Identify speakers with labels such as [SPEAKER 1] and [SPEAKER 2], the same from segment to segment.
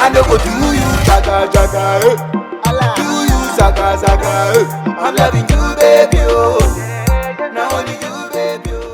[SPEAKER 1] I no go do you jaga jaga, do you zaga zaga. I'm loving you, baby, oh. Now only you, baby, oh.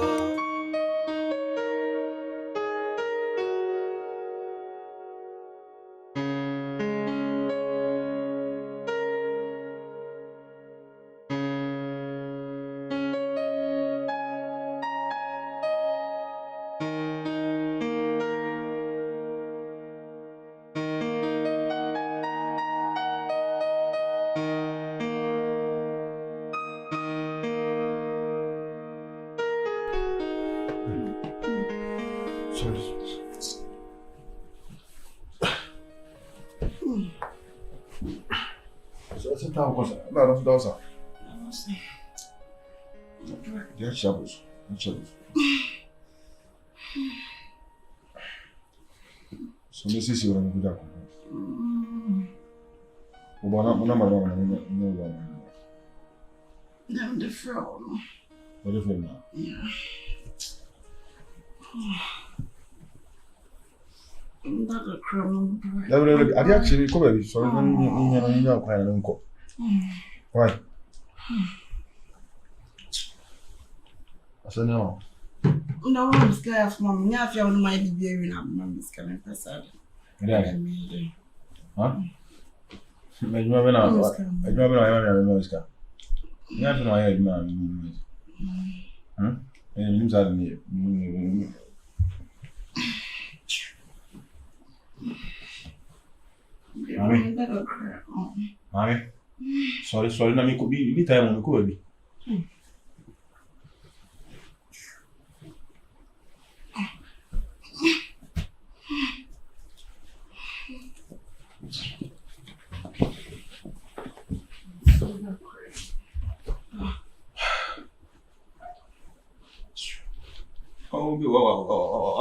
[SPEAKER 2] Não, cosa? No, non lo so.
[SPEAKER 3] Non so.
[SPEAKER 2] Non c'è abuso. Sono sicuro che mi dà con me. Buona marona, non va.
[SPEAKER 3] Down the phone.
[SPEAKER 2] What if now?
[SPEAKER 3] Yeah. That's a crumb.
[SPEAKER 2] I actually come so non qua non co. Vai. Asa no.
[SPEAKER 3] No one's scared from me. I feel no my baby na mama scared person.
[SPEAKER 2] Yeah. Huh? Majuma bena. Majuma bena ya iska. Nya fi no ya ma. Huh? Ni mza ni. Mami. Sorry na mi ko bi time mo ko bi.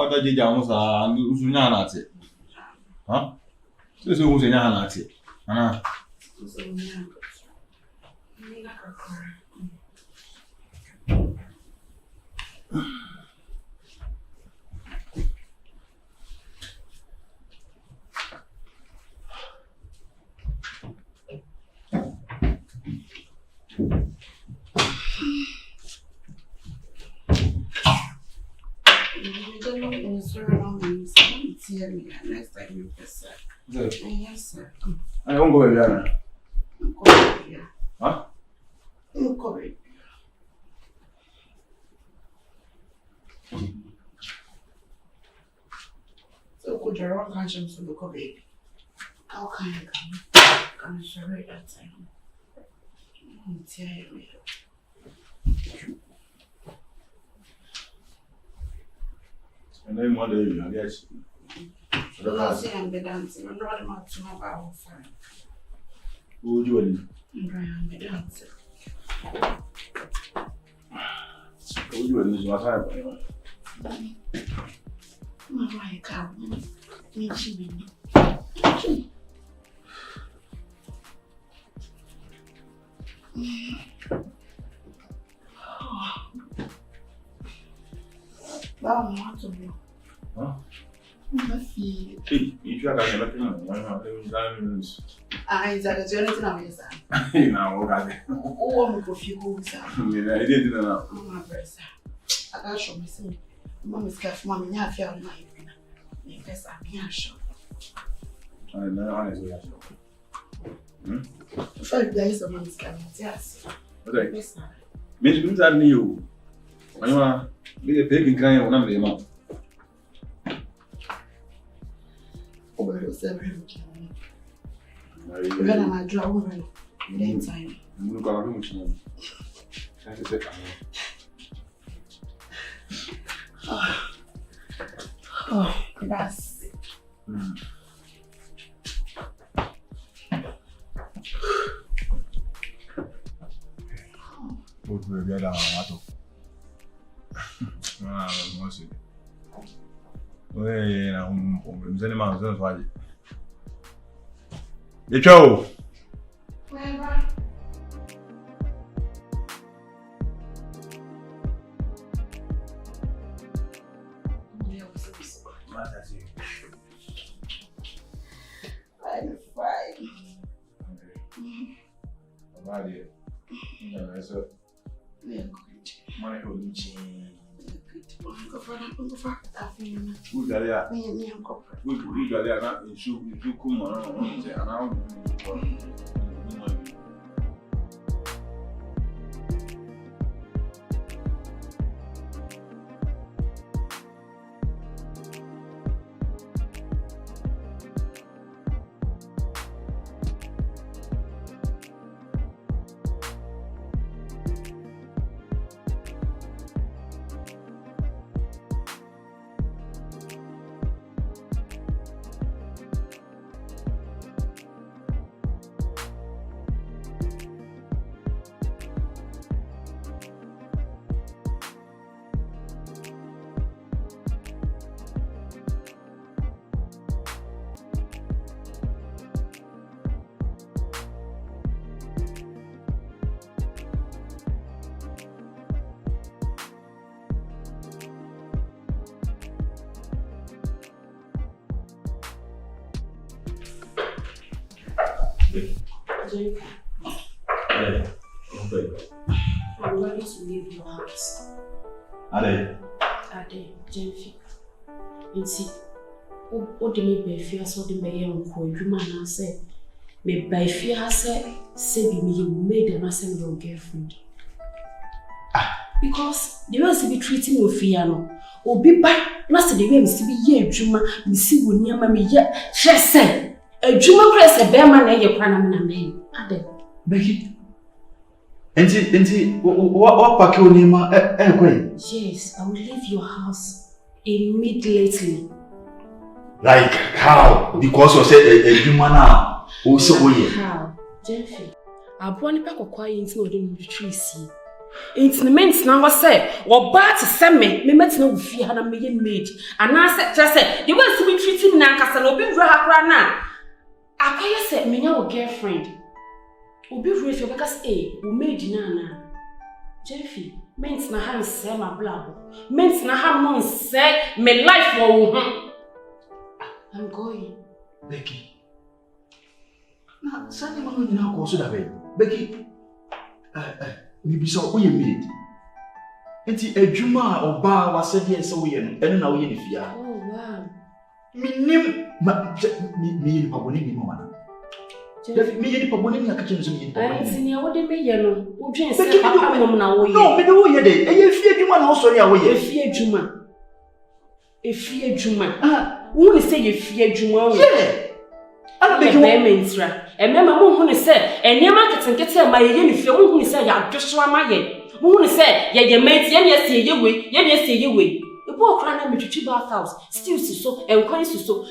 [SPEAKER 2] Ada je jamu sa usunya na ate. Ha? Sese usunya na ate. Ana.
[SPEAKER 3] Usunya. Ni na ka. Next time you press it. Yes, sir.
[SPEAKER 2] I don't go there. Huh?
[SPEAKER 3] Correct. So could you run conscience to look baby? How can you come show it that time? Tell me.
[SPEAKER 2] And then one day, I guess.
[SPEAKER 3] I say I'm the dancing. I'm not much to have our friend.
[SPEAKER 2] Who would you want?
[SPEAKER 3] I'm the dancing.
[SPEAKER 2] Who would you want? This is my time.
[SPEAKER 3] My God, me chimney. Wow, what of you?
[SPEAKER 2] Huh?
[SPEAKER 3] Hey,
[SPEAKER 2] if you are going to
[SPEAKER 3] is that the only thing I'm saying?
[SPEAKER 2] Now, okay.
[SPEAKER 3] Oh, I'm going to feel good.
[SPEAKER 2] I didn't know.
[SPEAKER 3] My breast. I got show me some. Mommy's got mommy, I feel my evening. Because I'm here, sure.
[SPEAKER 2] I know, honestly.
[SPEAKER 3] If I die, someone's coming. Yes.
[SPEAKER 2] Okay. Maybe you tell me you. I want to be a big crying when I'm the mom.
[SPEAKER 3] Oh, it was every when am I draw over in time?
[SPEAKER 2] I'm going to go much more. That's it.
[SPEAKER 3] Oh, that's it.
[SPEAKER 2] What will be done? What's it? Wait, I'm sending my son's wife. Joe!
[SPEAKER 3] Where?
[SPEAKER 2] body. Yeah, so.
[SPEAKER 3] Yeah, good.
[SPEAKER 2] Money for me.
[SPEAKER 3] Go for that.
[SPEAKER 2] We got it.
[SPEAKER 3] Me and go for it.
[SPEAKER 2] We got it. Not in shoe. You come on. And I'll.
[SPEAKER 3] Gyamfi.
[SPEAKER 2] Yeah. Okay.
[SPEAKER 3] I'm ready to leave your house.
[SPEAKER 2] Ade,
[SPEAKER 3] Gyamfi. You see, what do you mean by so the mayor who man said? Me by fear said, say me made an assembly your girlfriend. Because the way to be treating with fear no, or be back, not the way to be ye, Juma, me see when near me yet, just say. A Juma press a bear man and your cranam name. Ade.
[SPEAKER 4] Becky. What pack your name?
[SPEAKER 3] Yes, I will leave your house immediately.
[SPEAKER 4] Like how? Because you said a human now. Also,
[SPEAKER 3] how? Gyamfi. I born a pack of quiet into the tree. It's the men's now say, or bad to send me met no fear had a million maid. And I said, just said, you want to be treating Nankas and open Rahana. I said, me your girlfriend. Will be ready for because we made Nana. Gyamfi, men's na hand say my blood. Men's na hand mon say, me life for I'm going.
[SPEAKER 4] Becky. Now, Sunday morning now goes that way. Becky, we be so we made. Enti a Juma or bar was said yes, so we and now we in fear.
[SPEAKER 3] Oh, wow.
[SPEAKER 4] Me name me Paboni Mama. Me Paboni, I catch him.
[SPEAKER 3] I see what they may yellow. Who drinks now?
[SPEAKER 4] No, me do ye day. A fear Juma also away.
[SPEAKER 3] A fear Juma. A fear Juma. Who say you fear Juma?
[SPEAKER 4] Yeah. I don't make
[SPEAKER 3] payments, right? And remember who said, and your market and get my yen if you won't say, I just want my yen. Who said, yeah, your mates, yes, you way, yes, you way. The poor crying me to bathhouse, still so, and coins so.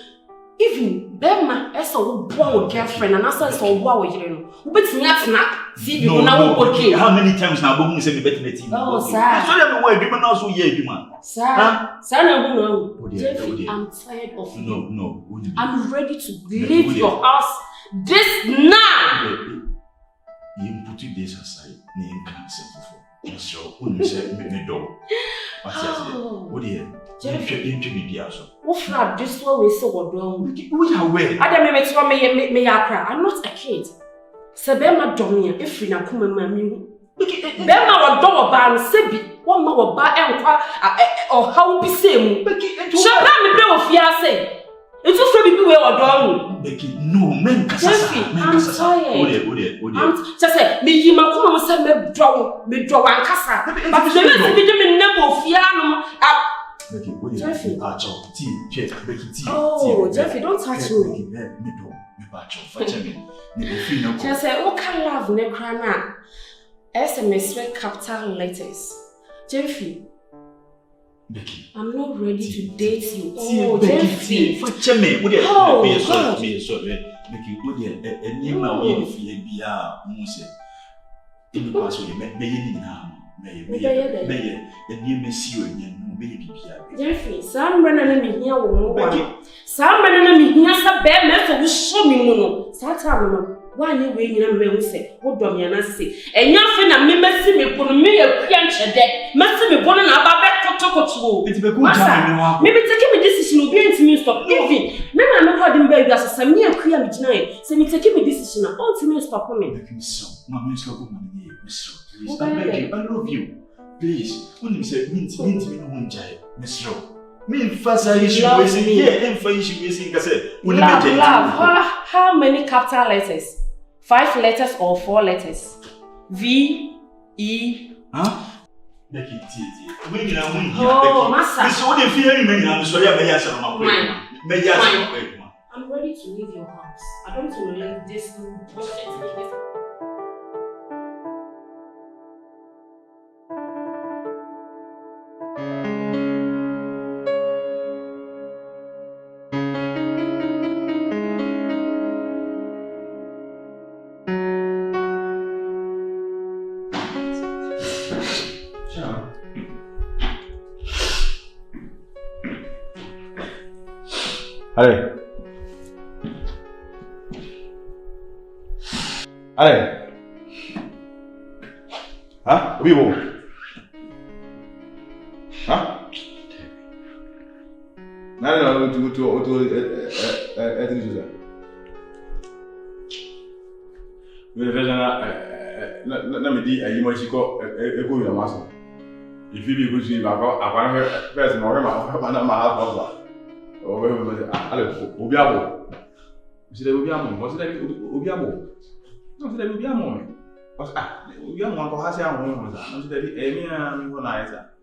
[SPEAKER 3] Even Bema, as a poor girlfriend, and as a wow, but snap, see you now.
[SPEAKER 4] How many times now, Boom said, better than
[SPEAKER 3] oh, sir.
[SPEAKER 4] So you were given also, yeah, man.
[SPEAKER 3] Sir, I'm tired of you.
[SPEAKER 4] No.
[SPEAKER 3] I'm ready to leave your house this now.
[SPEAKER 4] You put this aside, name cancer before. So, who said, me door. What dear?
[SPEAKER 3] What this one we saw wrong.
[SPEAKER 4] We are aware.
[SPEAKER 3] I don't me I'm not a kid. Sabema Domia, if you na come mammy. Bema or door ban Sebi, one more bar and or how be same. Shall me play of fiancé? It's just for people or drawing.
[SPEAKER 4] Becky, no, men,
[SPEAKER 3] I'm tired. I'm just say, me, you might come and say, me draw and cassa. But the rest of the number of fiano.
[SPEAKER 4] Becky, Gyamfi, Becky,
[SPEAKER 3] oh, Gyamfi, don't touch me. Just say, what can love Necrana? SMS with capital letters. Gyamfi,
[SPEAKER 4] Becky,
[SPEAKER 3] I'm not ready to date you.
[SPEAKER 4] Oh,
[SPEAKER 3] Gyamfi.
[SPEAKER 4] Oh, God. Becky, would you a name now? If you be a muse, in the past, you may now. May you see you again.
[SPEAKER 3] Gyamfi, some running me here will some running me here, some bad method will show me mono. Saturn, why you waiting a man say, what do me and say? And your friend and me, messing me, put me a creature dead, messing me, born about back to talk to
[SPEAKER 4] it's a good
[SPEAKER 3] maybe taking me decision will be into me stop. Even, maybe I'm not having baby as a mere creature tonight. So me taking me decision, all to me stop me.
[SPEAKER 4] Mama, please go money. Miss Ro, please. I beg you. I love you. Please. When you say mint me no hunjai. Miss Ro. Me first issue we say yeah, first issue we say say.
[SPEAKER 3] Love. How many capital letters? 5 letters or 4 letters? V, E.
[SPEAKER 4] Huh? Becky, when you are winning,
[SPEAKER 3] Massa.
[SPEAKER 4] This one if you remain, I'm sorry, I'm
[SPEAKER 3] ready to leave your house. I don't want to leave this bullshit.
[SPEAKER 2] Allez. Hein? Oui, bon. Hein? Non, tu être ça. Mais na me di ayi mo chiko e ko yo maso. If you be go to ba ko akwa first mo re ma na ma ha ba. O we allez, obi abo. Si de obi amo, mo si de obi abo. Non, c'est bien mon mais parce que bien moi encore assez en mon ça non c'est dit bien mi ko na ça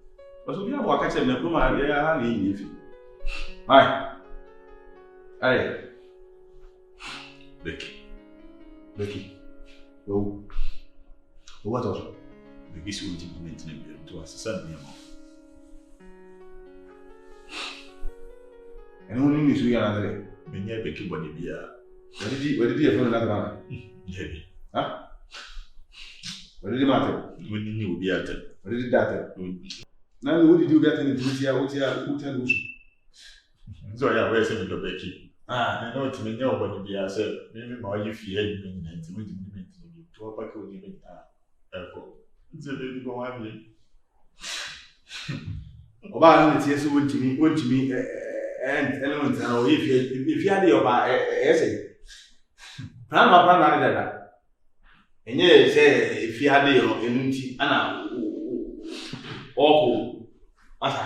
[SPEAKER 2] parce que bien moi quand c'est ne plus mal ya ni fi allez Becky oh what else
[SPEAKER 4] Becky si ultimo momento ne bien toi c'est ça bien
[SPEAKER 2] et nous ni su ya na dre
[SPEAKER 4] mais ni Becky bonne bien
[SPEAKER 2] wadi di e fa na ta
[SPEAKER 4] Gyamfi.
[SPEAKER 2] Huh? What did you matter?
[SPEAKER 4] When you will be at it.
[SPEAKER 2] What did that? Now, what did you get into Utia?
[SPEAKER 4] So, yeah, where's the Becky? I know to me, no one be as maybe my if you had been and to a pack of even airport. It's a baby go on me.
[SPEAKER 2] About it, yes, what to me, and elements, and if you had your essay. Plan ma plan na dada. Enye se if you had your enunti ana oku asa.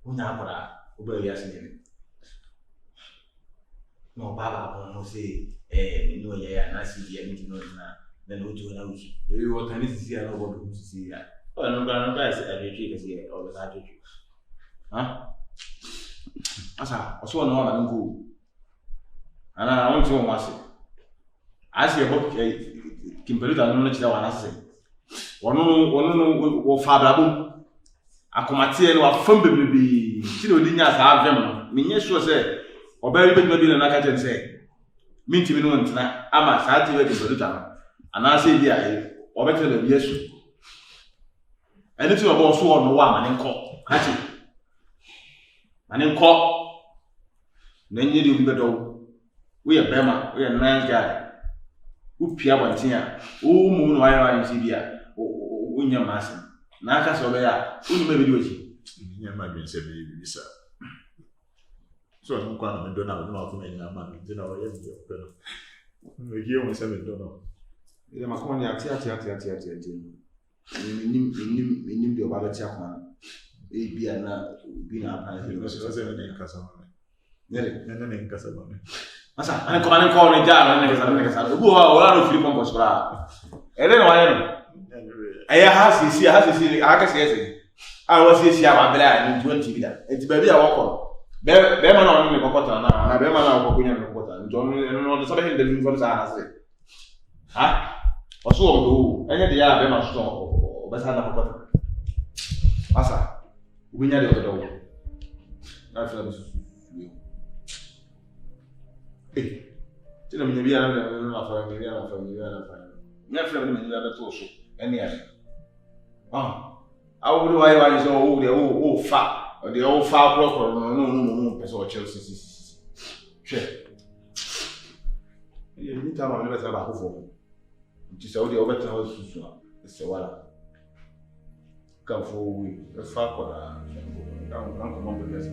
[SPEAKER 2] Unya abura obe ya sinye. No baba ko say no ya na si dia nti no na no ju na usu. E wo tani si ya no bo du si ya. O no ba se abetwi ke se o be sa twetwi. Ha? Asa, oso no na nko. Ana I want to wase. As you hope Kimpeluta no chira wana se. Wono wo fabrabum. Akomatie no afam bebebi. Ti odi nya sa avem no. Menye sure say obayi be bi na ka chen say. Minti mi no ntina ama sa ti we Kimpeluta no. Ana se bi aye obetele bi yesu. Eni ti obo so ono wa mane nko. Ati. Mane nko. Na nye di obi bedo. We are Bema, we are nice guy. Upia wantia, mu no ayi si bia, unya masin. Na aka so be ya, unu me bi oji.
[SPEAKER 4] Nya ma bi se bi bisa. So no kwa na ndo na ma fu me nya ma ndi na o ye bi o pelo. Me gi o se me ndo no.
[SPEAKER 2] Ile makoni ati. Nim de obaba ti akwa. E bia na bi na apa
[SPEAKER 4] se se ne nkasa ma. Ne nkasa ma.
[SPEAKER 2] Asa, ane ko ne ja ne kasa. Ubu wa no free pump sura. Ele no ayo. Aya ha si aka si ese. A wa si aba bela ni 20 bi da. Enti ba bi a woko. Be ma na onu ne kokota na be ma na kokota ne kokota. Njo no so be hin de ni ko sa ha se. Ha? Oso o do. Enye de ya be ma so o be sa na kokota. Asa, ubinya de odo. Na fela bi su. Tena mwenye bia na familia. Nya fela mwenye bia beto so. Eni ya. Awu do ayi so o de fa. O de o fa prokoro no pese o Chelsea. Che. Ni ta ma le besa ba ko fo. Ti se o de o beta o susu a. Se wala. Ka fo wi. E fa ko da. Ka ko mo be besa.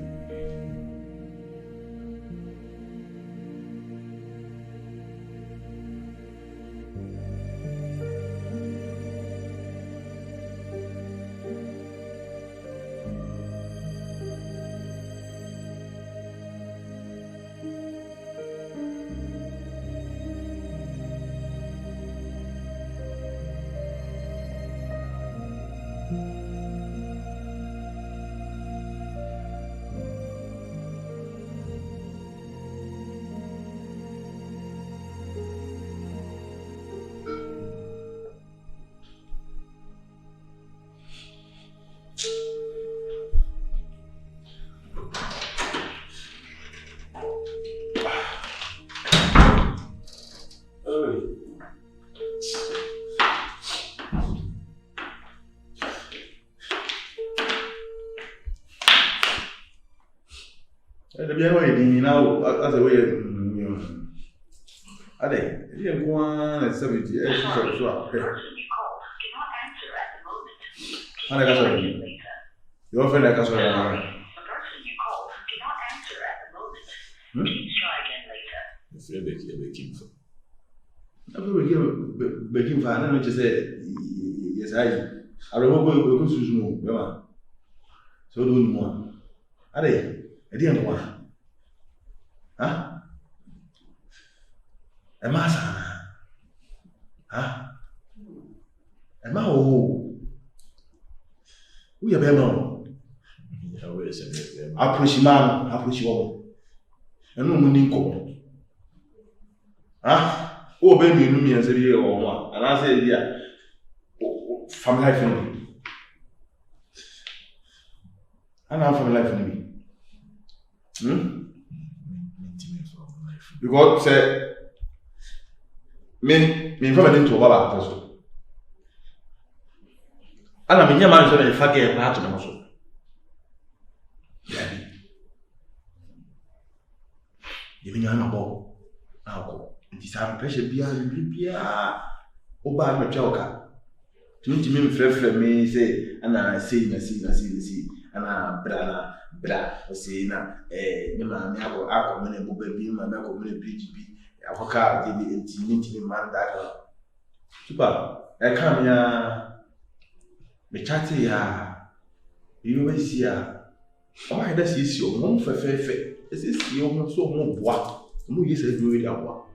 [SPEAKER 2] you know now as a way. Are they? You go on at 70. So. And I got sorry. Your friend, I got sorry.
[SPEAKER 5] The person you called cannot answer at the moment. Please try again later.
[SPEAKER 4] If you're Becky,
[SPEAKER 2] I will give Becky for I don't know to say yes, I don't go to Susan. So don't want. Are they? I didn't want. Huh? A massa. Huh? A mao. We are better. Approach man, approach woman. And no money go. Ah, oh, baby, you me as a year or one. And I say, yeah, from life in me. And I'm from life in me. Because say, me from an into Baba person. And I'm in your man, so if I get a part of the muscle. You mean I'm a ball? Now, it is our pressure beer. Oba my joker. To me, friend me say, and I see, and I bra, say, Nima, I come in a baby, my back of BGB. I walk out, did it, meet man that. Super, I come here. Me chatty ya, you may see ya. Oh, I just see your mom for fair. This is your mom so more what? No, you said you really are.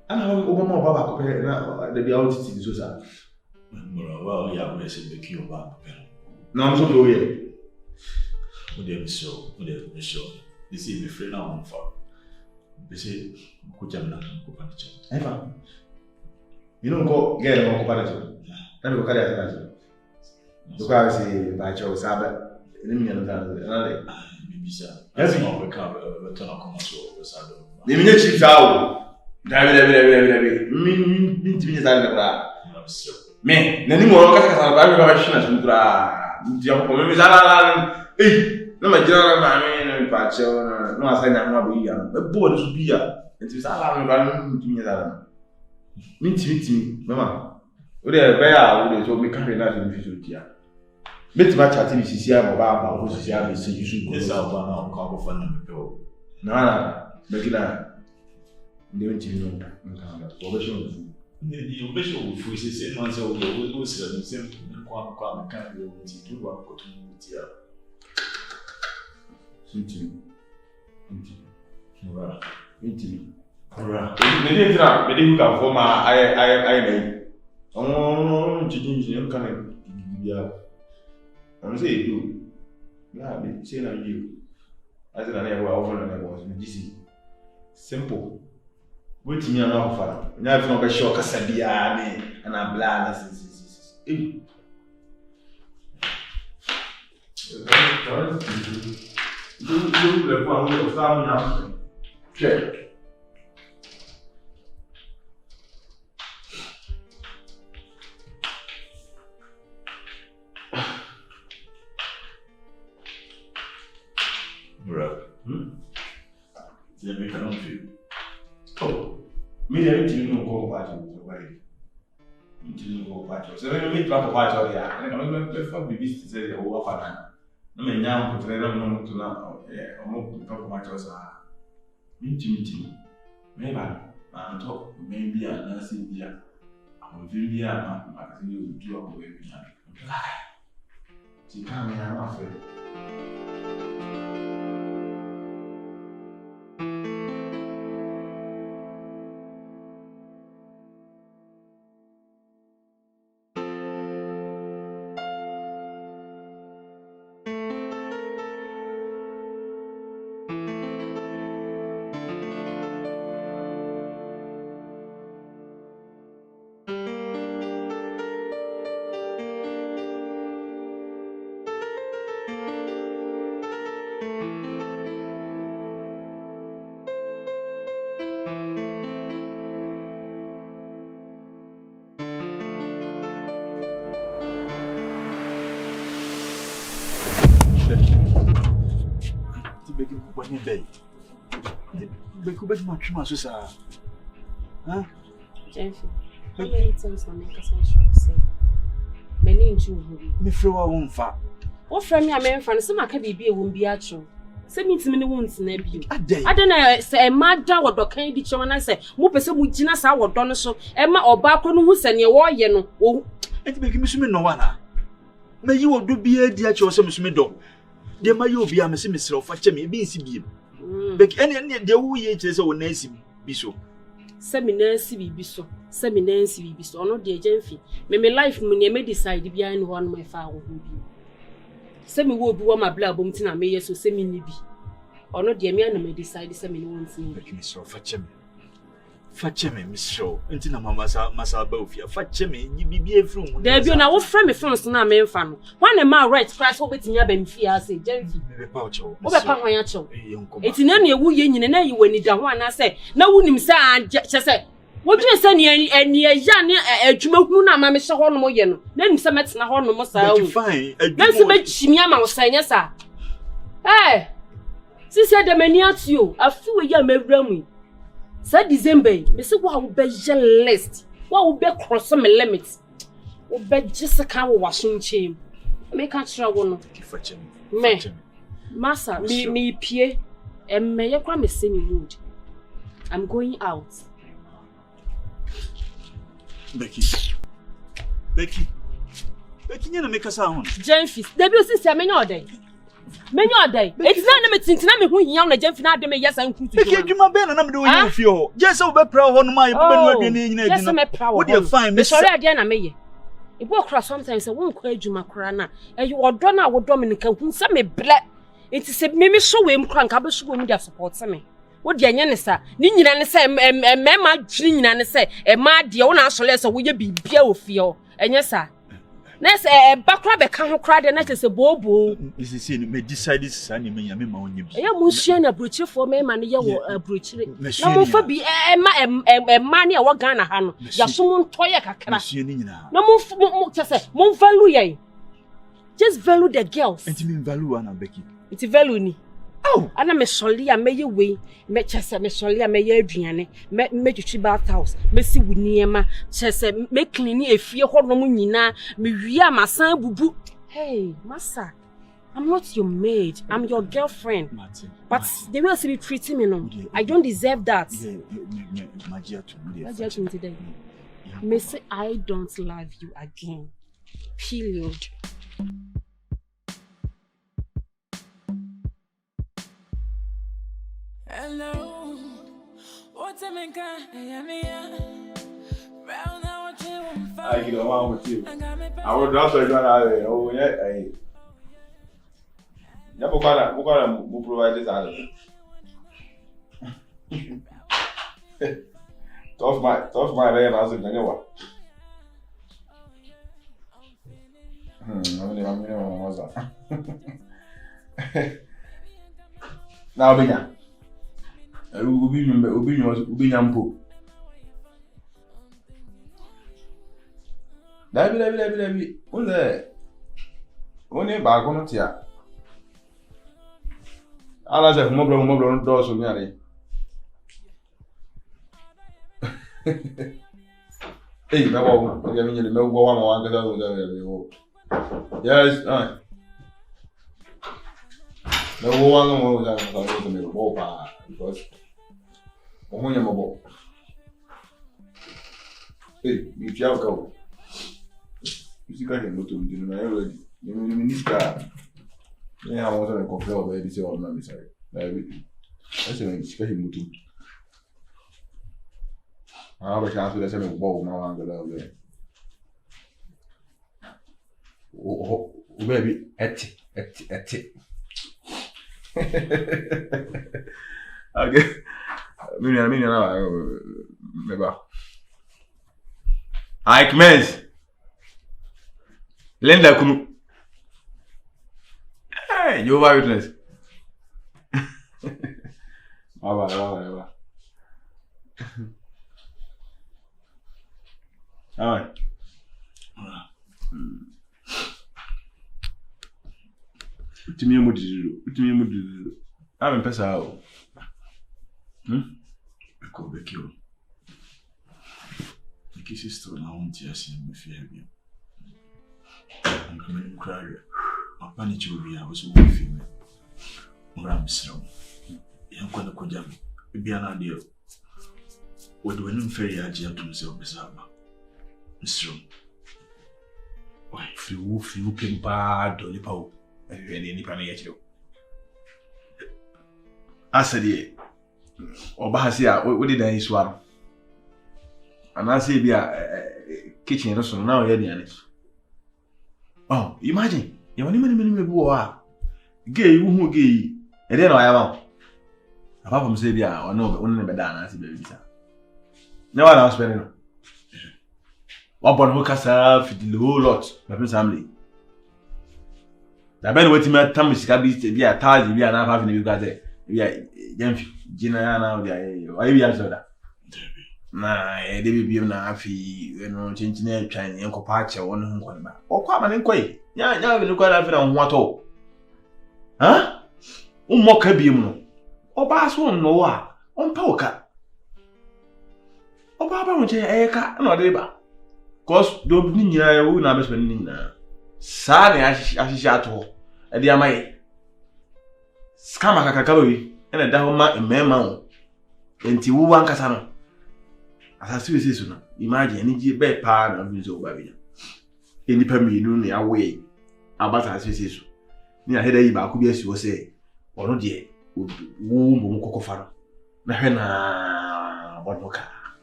[SPEAKER 2] And how Obama Baba compare the reality to Susan.
[SPEAKER 4] Well, yeah, we said Becky or Baba.
[SPEAKER 2] No, I'm so low here.
[SPEAKER 4] Would they be so? This is my friend now on fire. They say, Kujamna, Kupanicha.
[SPEAKER 2] Ever. You don't go get a more comparative. Let me go carry a look, I say, by Joe Sabbath, another.
[SPEAKER 4] Maybe, sir. That's not a car, a ton of commerce over Saddle.
[SPEAKER 2] The minute she's out, David, mean to me that me, Nanny more question as we try. No, my general, I mean, Pacho, no, I say I'm not young, but board is beer, and to Salam running to me that. Meet me, Mamma. Would they bear would told me country life in the future? Bit much at least is here about who's here, you should
[SPEAKER 4] This Alabama or Congo Fund.
[SPEAKER 2] No, Becky, they went to know. Probation.
[SPEAKER 4] The official food is 8 months old, who said the same Quam can't go to go to Mutia.
[SPEAKER 2] They didn't come for my I may. Oh, you can't. Yeah. I'm saying you. Yeah, be saying you. I said I never often and I was in DC. Simple. Waiting your mouth for. Now, if not a shock, Sabia, and I'm blind. Do the one of family house. Check.
[SPEAKER 4] Let me come to
[SPEAKER 2] Oh, me, I didn't go party away. You didn't go party. So when you meet back a party, I'm going to be busy to say the whole of an I mean, now, but I don't know to now. I'm not to talk about us. Meeting. Maybe I'm talk, maybe I'm not seeing here. I'm very near my magazine will do a way behind. She can't be an offer.
[SPEAKER 4] Becky, when you day. Becky, but my trim as well. Huh?
[SPEAKER 3] Gyamfi, how many times na make us say? Many in you.
[SPEAKER 4] Me feel I won't fat.
[SPEAKER 3] What from me, I mean, from some can be a won't be actual. Say me to many wounds in a view.
[SPEAKER 4] I
[SPEAKER 3] don't know, say a mad dog or dog candy chum, and I say, Mopes would Ginas our donor so, Emma or Barcon who send your war, you know. Oh,
[SPEAKER 4] and make me no one. May you will do be a dear to some middle. There may you be a Miss of Fatchemy, be CB. Beck any the woo years or Nancy be so.
[SPEAKER 3] Seminary be so, seminary be so, no dear Gyamfi. May life may decide behind one my father will be. Semi will be my blood bumping a mayor so semi nibi. Or not dear man may decide semi wants me.
[SPEAKER 4] Make me so Fatchemy, Miss Shaw, until Massa Bofia, Fatchemy, you be a from. There be now friend me from Sna men fan. One a man right crash over to Yabem Fia, say Gyamfi. Over Pamayacho. It's in any woo yin and any when it down one I say, no one himself just said. What do you say any a young a Jumuna, Mamma Shahono, then some at Nahono Mossa. Fine,
[SPEAKER 3] that's a bit Shimiama was saying, yes, sir. Eh, she said the many at you, a few young men me. Said December, Miss what will be jealous, what will be cross some limits. Will be just a cow washing chain. Make a trouble. Me, Massa, me, Pierre, and may you come a semi mood. I'm going out.
[SPEAKER 4] Becky, you make a sound.
[SPEAKER 3] Gyamfi, debut sister, many all day. Many all day. It's not a meeting to me who young Gyamfi not me, yes, I'm good.
[SPEAKER 4] Becky, you my ben and I'm doing you feel. Just over proud on my
[SPEAKER 3] yes, I'm a proud.
[SPEAKER 4] What do you find?
[SPEAKER 3] Miss Sorry, Diana May. It will cross sometimes I won't quit you, Macrana, and you are done our Dominica who some me black. It is a mimi show him crank, I will show him their support me. What the Yanessa? Nina say, Mamma Jin say, a mad the owner so less, will you be beer with you? And yes, sir. Next, a backrab can't cry the next is a bobo.
[SPEAKER 4] Is the same, may decide this sunny me, I'm on you.
[SPEAKER 3] I am Mushin a breach for me, man, you a breach. No for be a money or Ghana hand. Yasun Toya can. No more to say, Mon value. Just value the girls.
[SPEAKER 4] And to mean value, Anna Becky.
[SPEAKER 3] It's value.
[SPEAKER 4] Oh,
[SPEAKER 3] and I'm a solly, I may you way, met Chessa, Miss Solly, I may you Adriane, met you bath house, Missy Winniema, Chessa, make clean a fear hormonina, Miria, my son, boo. Hey, Massa, I'm not your maid, I'm your girlfriend.
[SPEAKER 4] Martin,
[SPEAKER 3] but they will be treating me no. I don't deserve that.
[SPEAKER 4] My dear
[SPEAKER 3] to me today. Missy, I don't love you again. Period.
[SPEAKER 6] Hello, what's a man?
[SPEAKER 2] I get along with you. I would also go out there. Oh, yeah, never gonna provide this out tough my way, I was in the what? Now, Benya. Ubi nyampo. Dabi. One ba kono tia. Ala se mo bro do so mi are. Hey, me wo, o mi nyele me wo wa ma ga do. Yes, me wo wa no ga do me wo pa because ohunya mo. Hey, if you go. You can't go to the already. You minister. Yeah, I want to complain about this or not. Sorry. That's a she can't go to. I have a chance to let me walk my angle there. Oh, baby, et. Okay. I commence. Lenda kunu. Hey, you over witness. Bye. Alright. Utimi mudizu. I'm pesa.
[SPEAKER 4] Eko Becky o. Becky sister na won't yes me fear me. I'm coming cry. My panic will be I was with me. Ram sro. Yan kwenda ko jam. Bia na de. Would when fair ya je atum se obesaba. Sro. Why
[SPEAKER 2] Fiu pimpa do lipa o. Eni nipa na yechiro. Asadi Obahasi a we did an issue. And I say be a kitchen or so now you're oh, imagine you want many war gay who gay and then I am apart from say be or no only better than as baby. No one else spending. What born who cast fit the whole lot, my family. The ben waiting my time is be a target be an having you guys there. Yeah, Gyamfi. Gina now there. Why you answer that? Na dey be na afi no chinchi na atwan enko paache won ho nkon ba. Okwa ma ne nkoi. Nya be ne kwa afi na ho ato. Ha? Ummoka bi mu no. Oba so no a, onpa oka. Oba ba mo che eka na ode ba. Cause do ni nyina ya wu na be so ni nyina. Sa ne ahihia ato. E dey amaye. Skama kakakaba wi. Ena da ho ma emema o. Enti wu ankasa no. Asase we say no. Imagine ni je be pa na bi so ba bi. Eni pa mi nu ne awe. Abata asase say so. Ni a heda yi ba ku bi asi wo say ono de wu mu kokofa no. Na hwe na bonoka.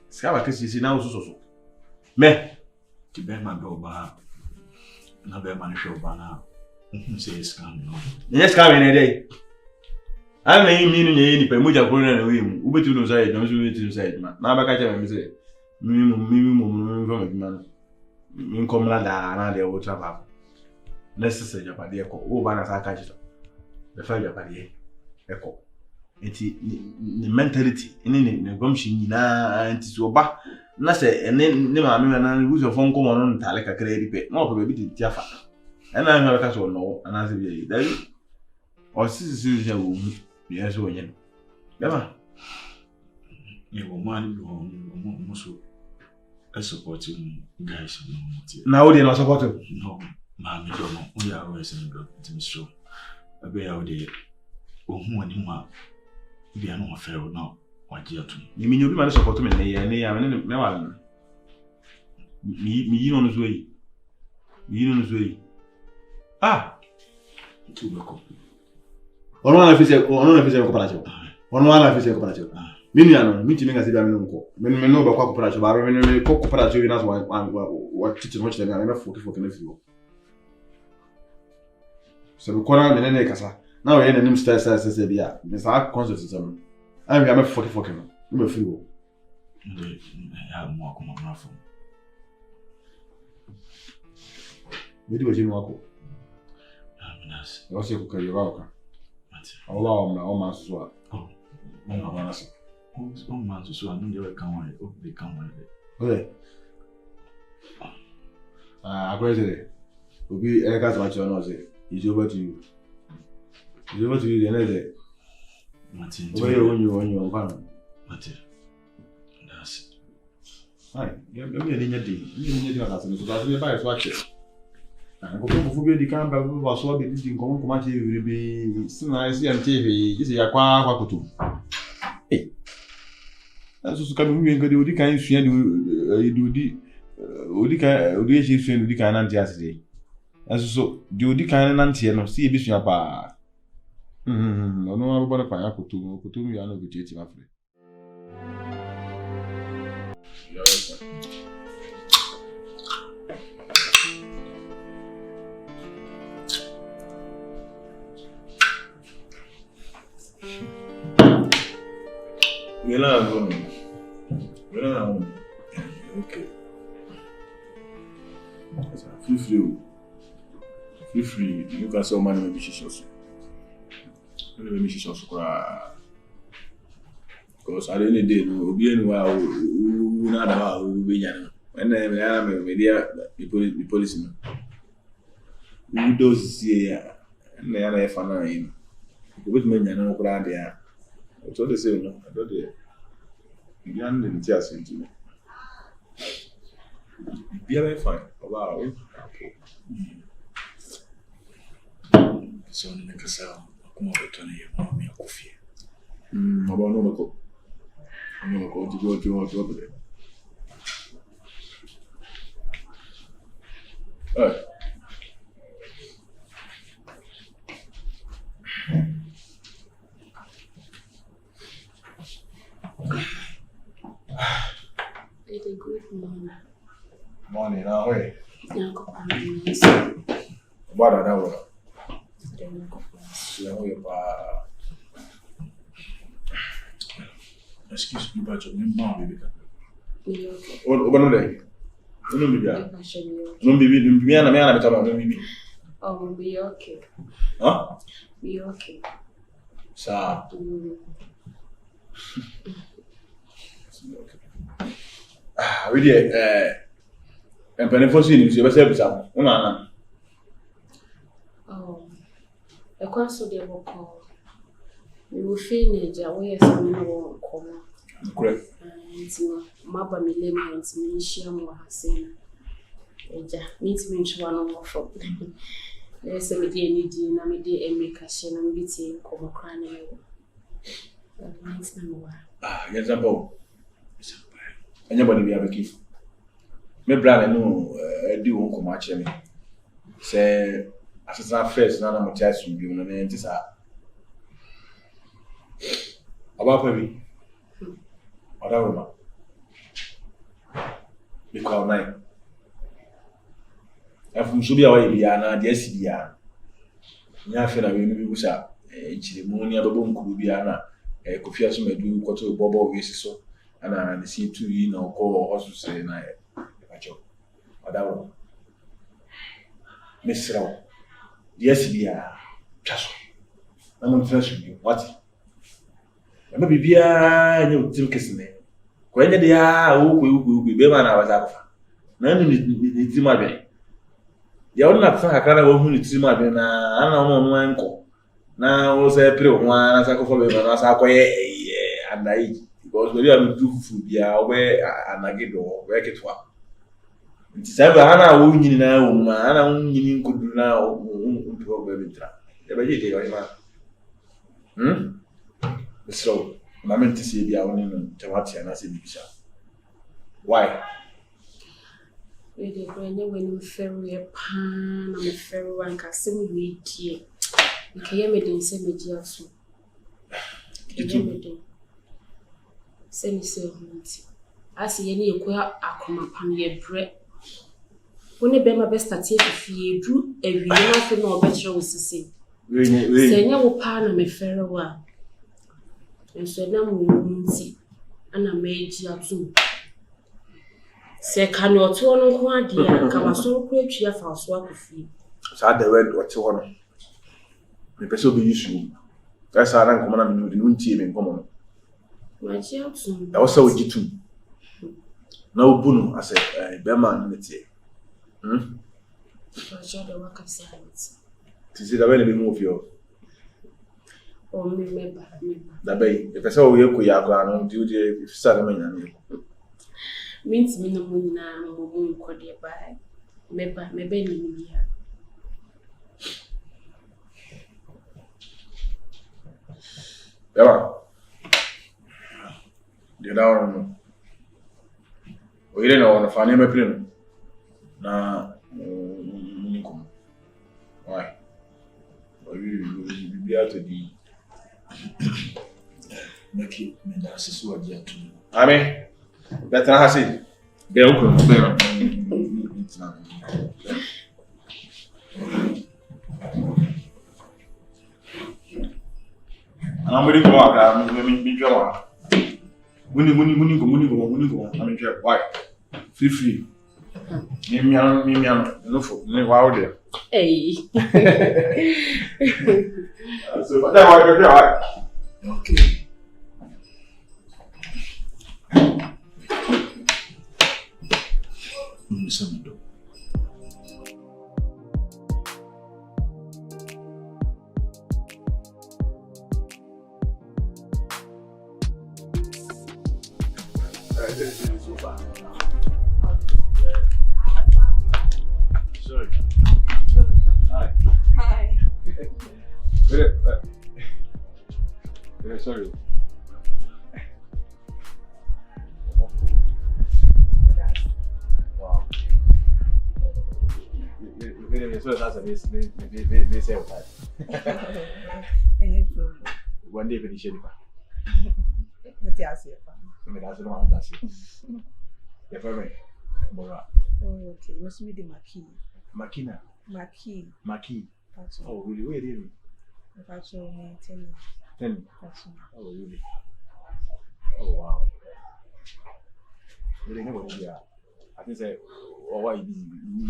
[SPEAKER 2] Skama kasi na wo so. Me
[SPEAKER 4] ti be ma do ba. Na be ma ne hwe ba na. Say scam no.
[SPEAKER 2] Yes, scam in a day. I don't mean any pemuja corner away. Ubetu no side, no to side, man. Now back at me say, minimum from man. In Comlada, and they will travel. Necessary Japadi echo, oh, Banas are catched. The fire Japadi echo. It's the mentality in the gumption, and it's so back. Nasa, and then Nema, who's your phone come on like a credit pay. No, probably Jaffa. And I know that's all no, and as if there or sisters. Yes, we know. Never.
[SPEAKER 4] You will man also supporting guys.
[SPEAKER 2] Now they not support him.
[SPEAKER 4] No, mammy, don't know. We are always in the show. A bear out there. Oh, when you are, we are not fair now. What you to
[SPEAKER 2] you mean you be support him? Never. Me, on his way. Me on his way. Ah,
[SPEAKER 4] to the copy.
[SPEAKER 2] Ono na fise cooperative. Ono na fise cooperative. Mimi ano, miti menga sibi amino nko. Mimi no ba kwa cooperative, ba mimi ko cooperative na so wa titi no chile na 40 na fiwo. So ko na me ne kasa. Na we na nim style bia. Me sa concept system. Am bia me 40 no. Me fiwo.
[SPEAKER 4] Nde ya mo akoma na fo.
[SPEAKER 2] Me di wo jinu wako.
[SPEAKER 4] Minas.
[SPEAKER 2] Yo se ku kari wako. Allah na o ma so. Oh. No ma so.
[SPEAKER 4] Oh man so anu je kan wa o be kan wa de.
[SPEAKER 2] Okay. Agreed. Obi e ka ma cho no say. It's over to you. It's over to you the next day.
[SPEAKER 4] Martin.
[SPEAKER 2] Where you on
[SPEAKER 4] Martin. That's it.
[SPEAKER 2] Hi. You be nya dey. You nya dey na so that we buy so ache. And go for be the can ba so be di nko nko ma che be sina esi am TV. Isi ya kwa kutu. Eh. Aso so ka mi ngade odi kan sua de odi echi sua odi kan nanti aside. Aso so di odi kan nanti no si e bi sua pa. Ono abuba na pa kutu mi ya no bi chechi ma fre. Okay. Feel free. You can say money maybe she's also. Maybe she's also because at the end of the day, we'll be anywhere. We not about we be young. And then we are the policeman. We do see and they are fine. Which mean I know what there. It's all the same, no? I don't know. You didn't just into me. Be very fine. Wow.
[SPEAKER 4] So in the castle, come over to you, mommy, coffee.
[SPEAKER 2] About no go. I'm not going to go to over there.
[SPEAKER 3] It's a good morning.
[SPEAKER 2] Morning, now, wait.
[SPEAKER 3] Now, go on.
[SPEAKER 2] What are that?
[SPEAKER 4] Excuse me, but your mom, baby.
[SPEAKER 2] What are they? No, baby, me and a man, I'm talking about baby.
[SPEAKER 3] Oh, be okay.
[SPEAKER 2] Huh?
[SPEAKER 3] Be okay.
[SPEAKER 2] Sir. We did, and Pennyfossy, you ever said some.
[SPEAKER 3] Oh, a console they will call. We will finish away some more common.
[SPEAKER 2] Correct.
[SPEAKER 3] And Mabba Millennium and Minisham were saying, meet me to one more from. There's a median, Namidi, and make a shin and beating, come crying.
[SPEAKER 2] Yes, I'm both. Anybody be a Becky? My brother, no, do won't come watch me. Say, as it's not first, none of my chest will be on the name. About baby. Other woman. Because nine. And from Subia, Biana, the SDR. Yafina, we was up. Chimonia, Babum, Kubiana, a coffee as do go to Bobo, so. And I see 2 years now, call also say, Other woman. Miss Row. The SDR. Just. I'm on fresh with you. What? I may be a new Tim Kissing. When they are, who will be man, I was out. None of the Tim Abbey. The old not a kind of who needs Tim Abbey, and I don't know one call. Now was a pretty one as I go for me, and as I quite and I because we are do food, yeah, where and I get or work it for. It's ever Anna winning now, Anna winning could do now, probably. Never did it, so, I meant to see the only Tamati and I said, why?
[SPEAKER 3] We did when you ferry a pan, I'm a ferry one, Cassim, we dear. You can't make them send me dear soon. Send me so. I see any queer akuma pan ye bread. When a bema best at if you drew a real nothing or better was to say. Send your pan, I'm a ferry one. And so now we see, and I made you too. Say, can you turn on one dear? Come so great, you have our swap of you.
[SPEAKER 2] So I went what you want. The person be useful. That's how I'm coming with the new team in common.
[SPEAKER 3] My child soon.
[SPEAKER 2] I also with you too. No boon, I said, Berman, let's say.
[SPEAKER 3] I shall the work of silence.
[SPEAKER 2] Tis it a very move you.
[SPEAKER 3] Oh, me,
[SPEAKER 2] That bay, if I saw you, we are going on duty if Saturday.
[SPEAKER 3] Means me no moon now, moon could you buy. Maybe here.
[SPEAKER 2] Ewa. Di down. We didn't know if I never play. Na Nico. Why? We be out to the
[SPEAKER 4] Becky, that's is what you're doing.
[SPEAKER 2] I mean, better has it. Be open, I'm ready to walk. I'm go. I'm sure. Why? Free. Me, no for me. Wow, there.
[SPEAKER 3] Hey.
[SPEAKER 2] So, but that why?
[SPEAKER 4] Okay. Listen, This is so bad. Sorry. Hi.
[SPEAKER 7] Hi.
[SPEAKER 4] Sorry. Wow. So that's a they say what? One day finish it.
[SPEAKER 7] That's it.
[SPEAKER 4] That's the one that's it. Yeah, for me. Mora.
[SPEAKER 7] Oh, okay. Must be the Maki.
[SPEAKER 4] Makina. Maki. Oh, really? Where did you?
[SPEAKER 7] That's all me. 10.
[SPEAKER 4] 10.
[SPEAKER 7] That's all.
[SPEAKER 4] Oh, really? Oh, wow. Really, never did that. I think say, oh, why you busy?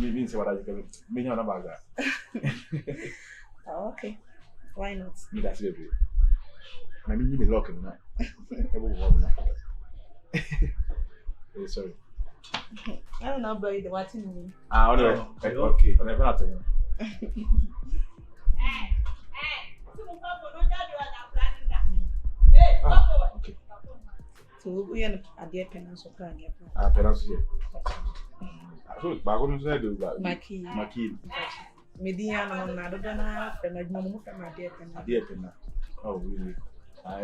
[SPEAKER 4] Maybe say what I can. Maybe I'm about that.
[SPEAKER 7] Oh, okay. Why not?
[SPEAKER 4] Me that's it. I mean, you be locking now. Every woman now. Sorry.
[SPEAKER 7] I don't know about the what in me.
[SPEAKER 4] Okay. Whatever I tell you. Okay.
[SPEAKER 7] So we are at the Pena so plan.
[SPEAKER 4] Pena here. So, back on the do that.
[SPEAKER 7] Maki. Median on another than I and no from my dear Pena.
[SPEAKER 4] Oh, really?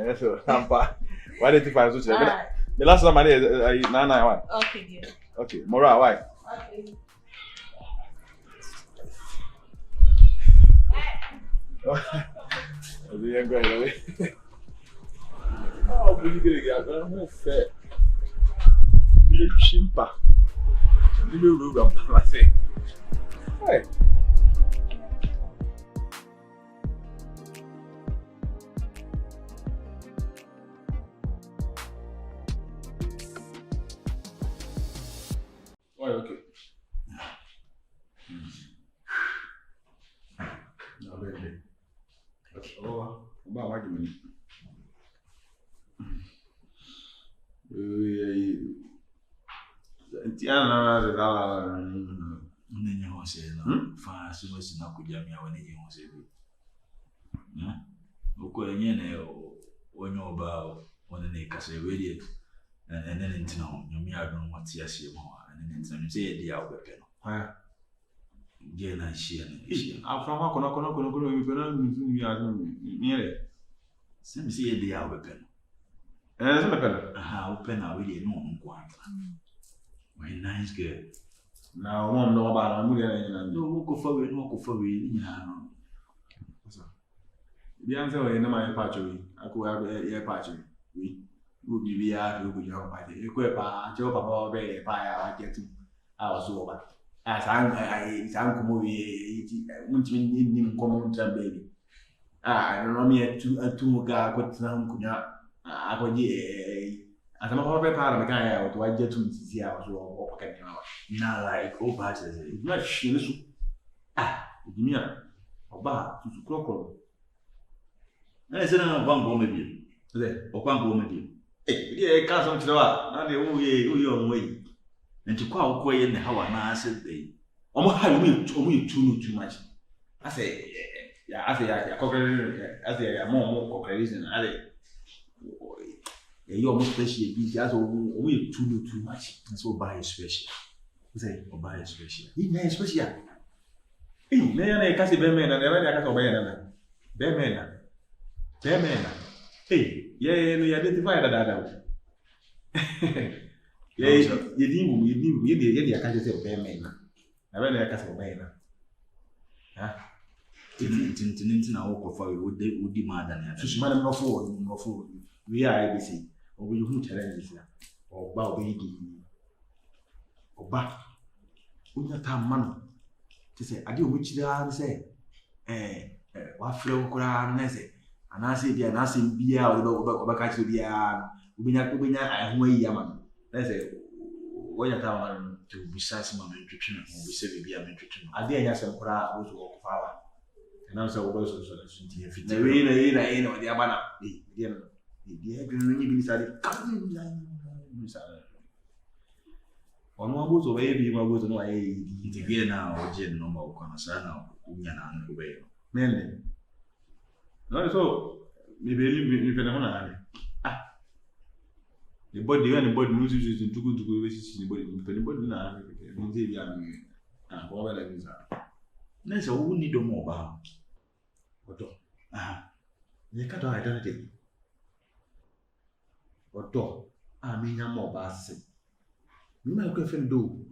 [SPEAKER 4] That's so hamper. Why did you find such a the last time I did, Nana,
[SPEAKER 7] okay, dear.
[SPEAKER 4] Okay, Mora, why?
[SPEAKER 7] Okay.
[SPEAKER 4] The young guy away. Oh, we get a fair. You chimpa. You know, I'm saying. Hey. Oh, okay. No, baby. Oh, about what you mean?
[SPEAKER 8] Nenya hose no fa so wasi na kujamia wanenye hose bi oko enye na onye oba wona na kase wedi ene ntina ho nyomi adon wati asie ho ene ntina no say dia obepe no
[SPEAKER 2] ha
[SPEAKER 8] je na hia na
[SPEAKER 2] afra kwa kono mi pena mi adon niere
[SPEAKER 8] sem say dia obepe no
[SPEAKER 2] sem pena
[SPEAKER 8] aha open na wedi no nko anta my nice girl
[SPEAKER 2] na won no ba na mu de na
[SPEAKER 8] no ko fa we ni nya no
[SPEAKER 2] bi an se o na ma pa chori aku ya pa chori we wo bi ya ko ya pa de ko pa jo pa be pa ya wa je tu a wa so ba a san ko mo we mun ti ni ko mo tra baby no mi atu ga ko tsan kunya akoje atama pa be pa na kan ya to wa je tu sisi a wa so o pa kan
[SPEAKER 8] na like o ba se
[SPEAKER 2] na shine su dimia oba tutu krokro
[SPEAKER 8] na se na ba ngo me bi le o kwa ngo me bi
[SPEAKER 2] e ka so tira na de wo ye onwe yi
[SPEAKER 8] nti kwa wo koye ne hawa na ase dey
[SPEAKER 2] omo ha yo me too much ase ya kokere ase ya mo kokere sin ale yo mo special bi ase o me too much
[SPEAKER 8] so ba special
[SPEAKER 2] say
[SPEAKER 8] o ba special
[SPEAKER 2] ni na special me ya na ka se be me na ya ka so be na be me na ye no identify da ye dingu ye aka se be me na be na aka se be na ha
[SPEAKER 8] tintin na wo kofa we odi ma da na
[SPEAKER 2] susu ma na no we are ABC o you who challenges ya o ba o be di o ba unya ta mano ti se ade o mu chira se wa frɛ wo kora na se anase bia na se bia o ba ka chira bia ubenya ahu ayi ama na se wonya ta mano
[SPEAKER 8] to bisas ma mentwetwe na mo bise bia mentwetwe no
[SPEAKER 2] ade anya se kora o so ko fa wa na se wo ba so nti
[SPEAKER 8] fiti
[SPEAKER 2] na we na o dia bana dia no dia gnu ni bi sare ni sare ono abuzo baby mabuzo no ayi
[SPEAKER 8] ntivie na oje no ma ukona sana unya na ndo be
[SPEAKER 2] nende no so mi beli mi pena hona ani The body and the body moves to go the body now. And what like this?
[SPEAKER 8] Next, who need more about?
[SPEAKER 2] You can't identity. What dog? I mean, I'm more bad. You might go and do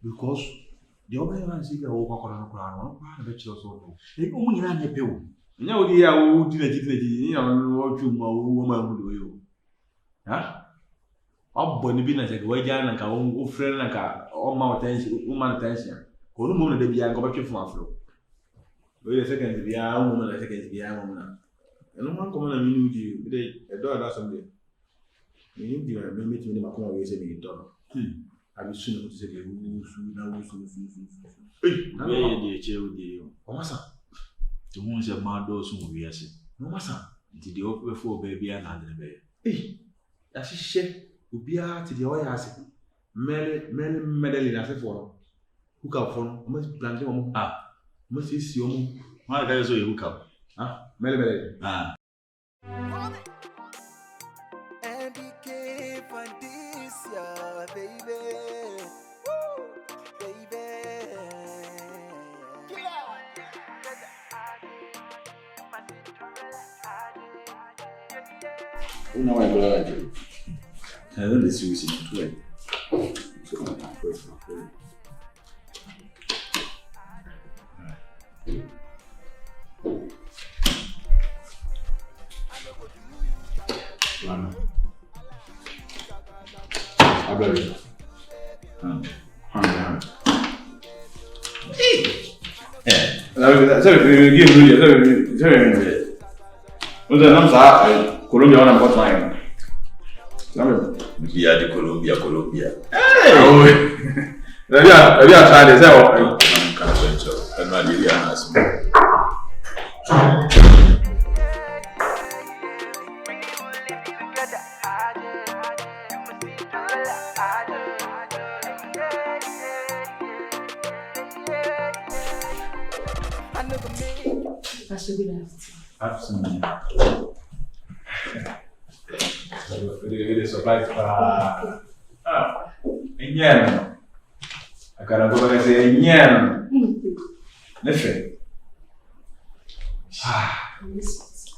[SPEAKER 2] because the other one see the over on the bet you also. They only ran a pill. No, dear, who did it? What you woman will do. Huh? Up Bonnie Binas like Wajan and our friend like all my attention, woman attention. Go to moon the beer and go back to my flow. Wait a second, the young woman, a second, the young woman. And no one come on and meet you. A door does something. You need to meet me in my corner, we say, I will soon say,
[SPEAKER 8] Hey, dear,
[SPEAKER 2] oh, massa.
[SPEAKER 8] to whom a mad door soon will be as
[SPEAKER 2] No, massa.
[SPEAKER 8] until the open before baby and under the bed.
[SPEAKER 2] Hey, that's a shit. Who be out to the oil acid. Many medal as a for who come from must plant him. Must see you.
[SPEAKER 8] My guys, you hook up.
[SPEAKER 2] Many.
[SPEAKER 1] MBK for this year, baby.
[SPEAKER 8] Who know I go like you? I don't listen to you.
[SPEAKER 2] Colombia on what time?
[SPEAKER 8] Via de Colombia.
[SPEAKER 2] Hey! Maybe I tried this out.
[SPEAKER 8] And my dear has
[SPEAKER 3] That's a good
[SPEAKER 8] absolutely.
[SPEAKER 2] Really surprised. Again. I gotta go and say again. Listen.
[SPEAKER 8] Listen,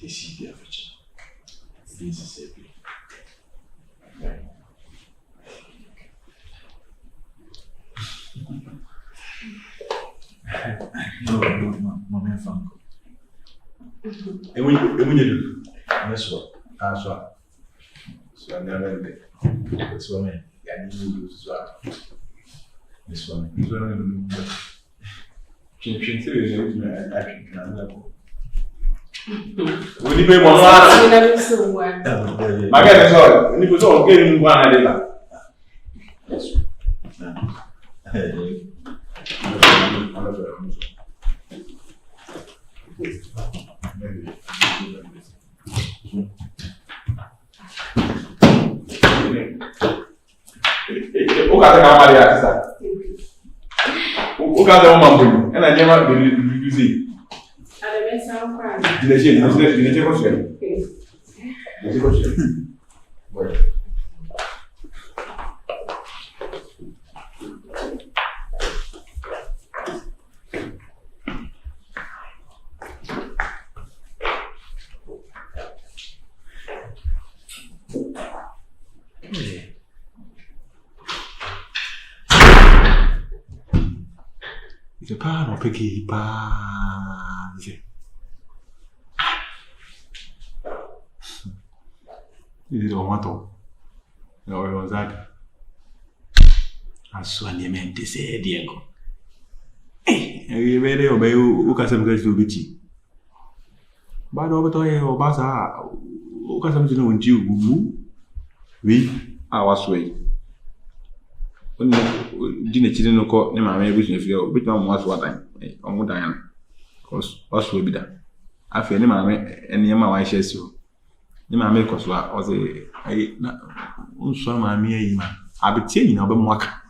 [SPEAKER 8] this is the average. This is it. No, my phone.
[SPEAKER 2] And when you do,
[SPEAKER 8] That's what.
[SPEAKER 2] that's what. So I never did.
[SPEAKER 8] That's what I mean.
[SPEAKER 2] Yeah, you do this what.
[SPEAKER 8] That's what I mean.
[SPEAKER 2] So I mean, I can level. When you pay more, my guy is all. When you go to getting one idea.
[SPEAKER 8] Yes.
[SPEAKER 2] O cara tá com a Maria, sabe? O cara é um mambo. Ela é uma de Direito consegue.
[SPEAKER 4] It's a pan or picky pan. Is it tomato? No, it was that. I saw an immense to say, Diego. Hey, you may obey who can some guys do bitchy. But over to your bazaar, who can some know you? We are our way. Didn't you know call them? I wish if you bit on what's what I'm on Diana. Cause us will be done. I feel him, and near my wife says you. The mammy cause what was a so my mere man. I be telling you about Mwaka.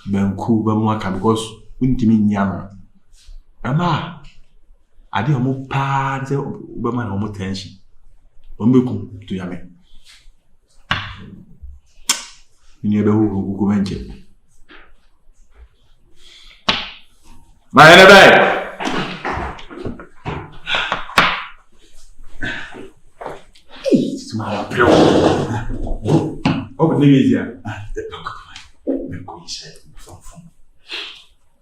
[SPEAKER 4] Ben cool, but Mwaka because wouldn't mean Yama. Ama,
[SPEAKER 2] ade omo pa say obema na omo tension ombeku to yame ni ebe hu ko menche ma ene bai Smara pro. Oh, Nigeria. Me conhece, fofo.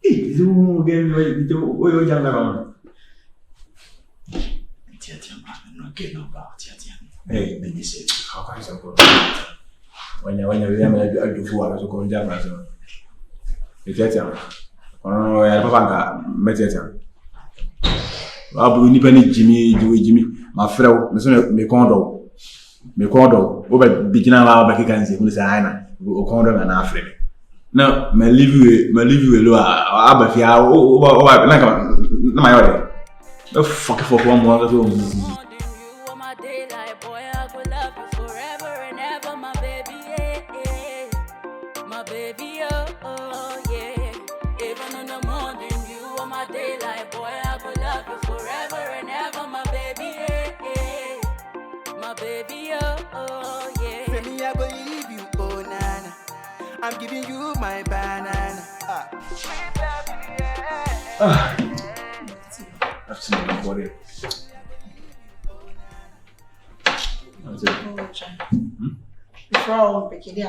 [SPEAKER 2] E do game vai ter o já leva. Tia, não quer não ba, tia. Eh, me disse, how can you go? When you are do for so ko ja ba so. Tia. Ono ya papa nka metia. Abu ni pani Jimmy, ma frère, me kondo. Me kondo o ba bigina ba Becky kan se kunu sa aina o kondo na afre na me live we lo aba fi o ba na ka na my order the fuck one more go
[SPEAKER 1] I'm giving you my banana.
[SPEAKER 2] I've seen it before. That's it.
[SPEAKER 7] Before I won't pick it,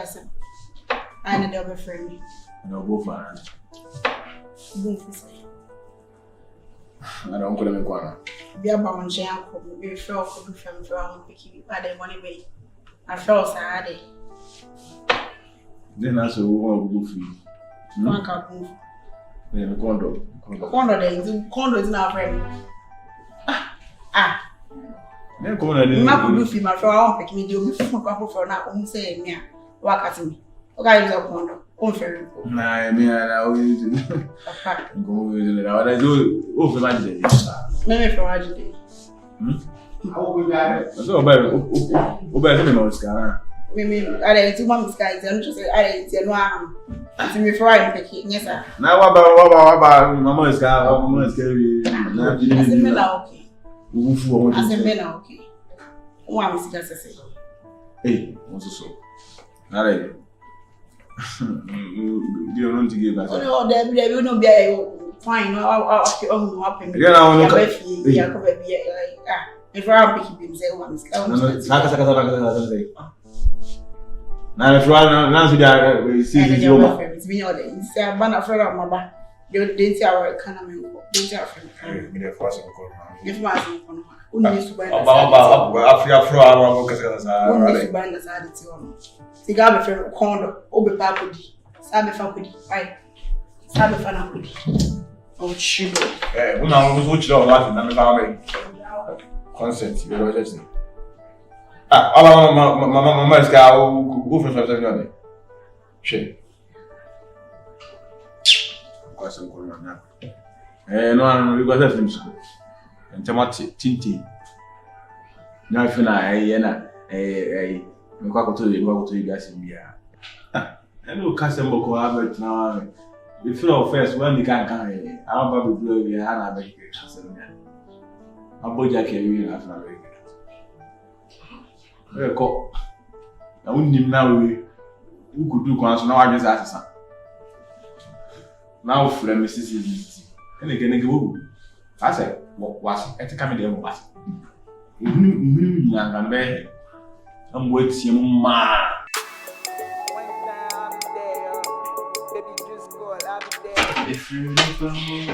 [SPEAKER 7] I need to be friendly.
[SPEAKER 2] No, both are.
[SPEAKER 7] Both.
[SPEAKER 2] I don't call them in corner.
[SPEAKER 7] Be about one jam, be felt for the family from picking by the money way. I felt sad.
[SPEAKER 2] Then I saw one go free.
[SPEAKER 7] One can't move.
[SPEAKER 2] Yeah, condo.
[SPEAKER 7] Condo is not friend.
[SPEAKER 2] Then come on,
[SPEAKER 7] my good fee, my friend, I won't pick me. You'll be for now. Say me, work at me. Okay, you condo. Unfair.
[SPEAKER 2] Nah, me and I always go with it. I do over my day.
[SPEAKER 7] Maybe for a day.
[SPEAKER 2] How will we get it? So, obey me, Oscar.
[SPEAKER 7] Maybe I didn't see one guys, and just I didn't see no harm. To me, for I'm picking, yes, sir.
[SPEAKER 2] Now, what about Mamma's car? Mamma's carry.
[SPEAKER 7] I said, men are okay. I said, men are okay. One is just to say.
[SPEAKER 2] Hey, what's so? All right. You don't want to give us.
[SPEAKER 7] Oh, there will not be fine. I'll happen.
[SPEAKER 2] Yeah, now,
[SPEAKER 7] yeah, like, if I'm picking, say, one is coming.
[SPEAKER 2] Now, if you are to the see
[SPEAKER 7] it's me all day. It's a banner for my back. You didn't see our economy. Didn't have if my son, who needs to buy
[SPEAKER 2] Africa for our workers.
[SPEAKER 7] The guy be condo, obe papudi, sabe fakudi, ai, sabe fanakudi. Oh, sugar.
[SPEAKER 2] Eh, una was watching all that, and I'm consent, you know, just Mamma is go for 5 seconds. Shit. Quase um corona. No, you got that from school. And tomate tinti. Now if na me kwa to you guys in here. I know customer ko have now. The flow first when you can I don't be blow here and I make it customer. Aboja ke you na na make. Eko. Na unim na we ukudu kwa so na wa dwesa asesa. Na ofura Mrs. Ene wo. Ase was etika me dem was. Uhunu na ngambe. Am wait ma.
[SPEAKER 8] If you look at me,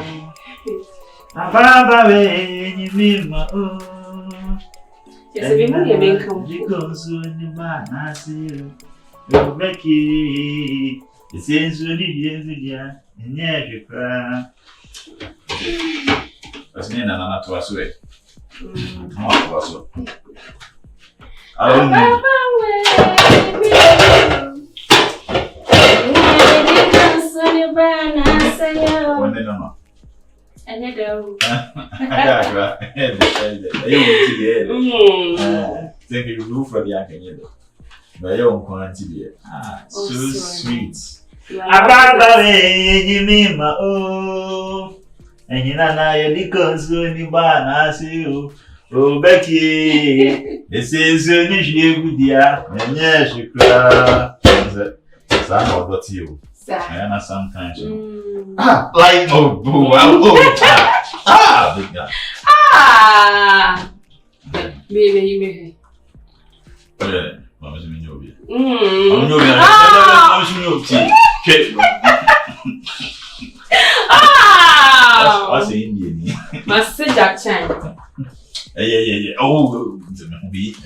[SPEAKER 8] Ababa we nyima oh.
[SPEAKER 3] Yes, we mo ye ben kan.
[SPEAKER 8] Because when ma na see you, Becky, it seems you need to enye kra. Asini na na to aso e. Ma to aso. So sweet. And you know, you concern ba see you. Oh, Becky, this is a new dear, and yes, you cry. Some of what you. And sometimes like big guy.
[SPEAKER 3] Baby, you may.
[SPEAKER 8] Yeah, Mama's in your beer. What's Indian?
[SPEAKER 3] Must say Jack Chan.
[SPEAKER 8] Yeah. Oh, be.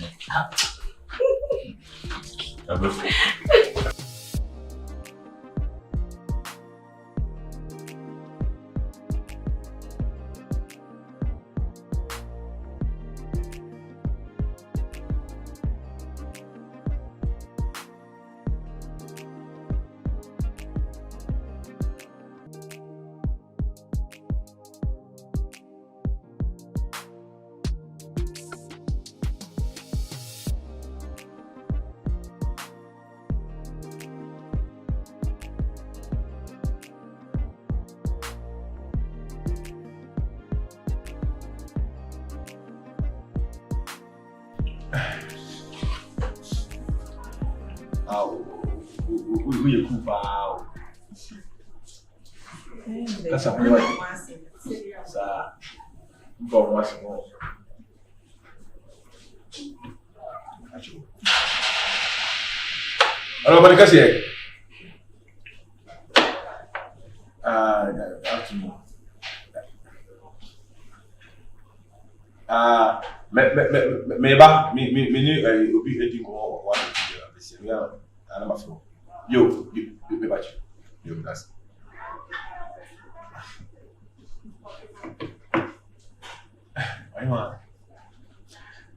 [SPEAKER 2] That's a point. Go once more. Hello, but because here. Afternoon. Me will be heading go one this year. I'm a flow. You be back. You that's.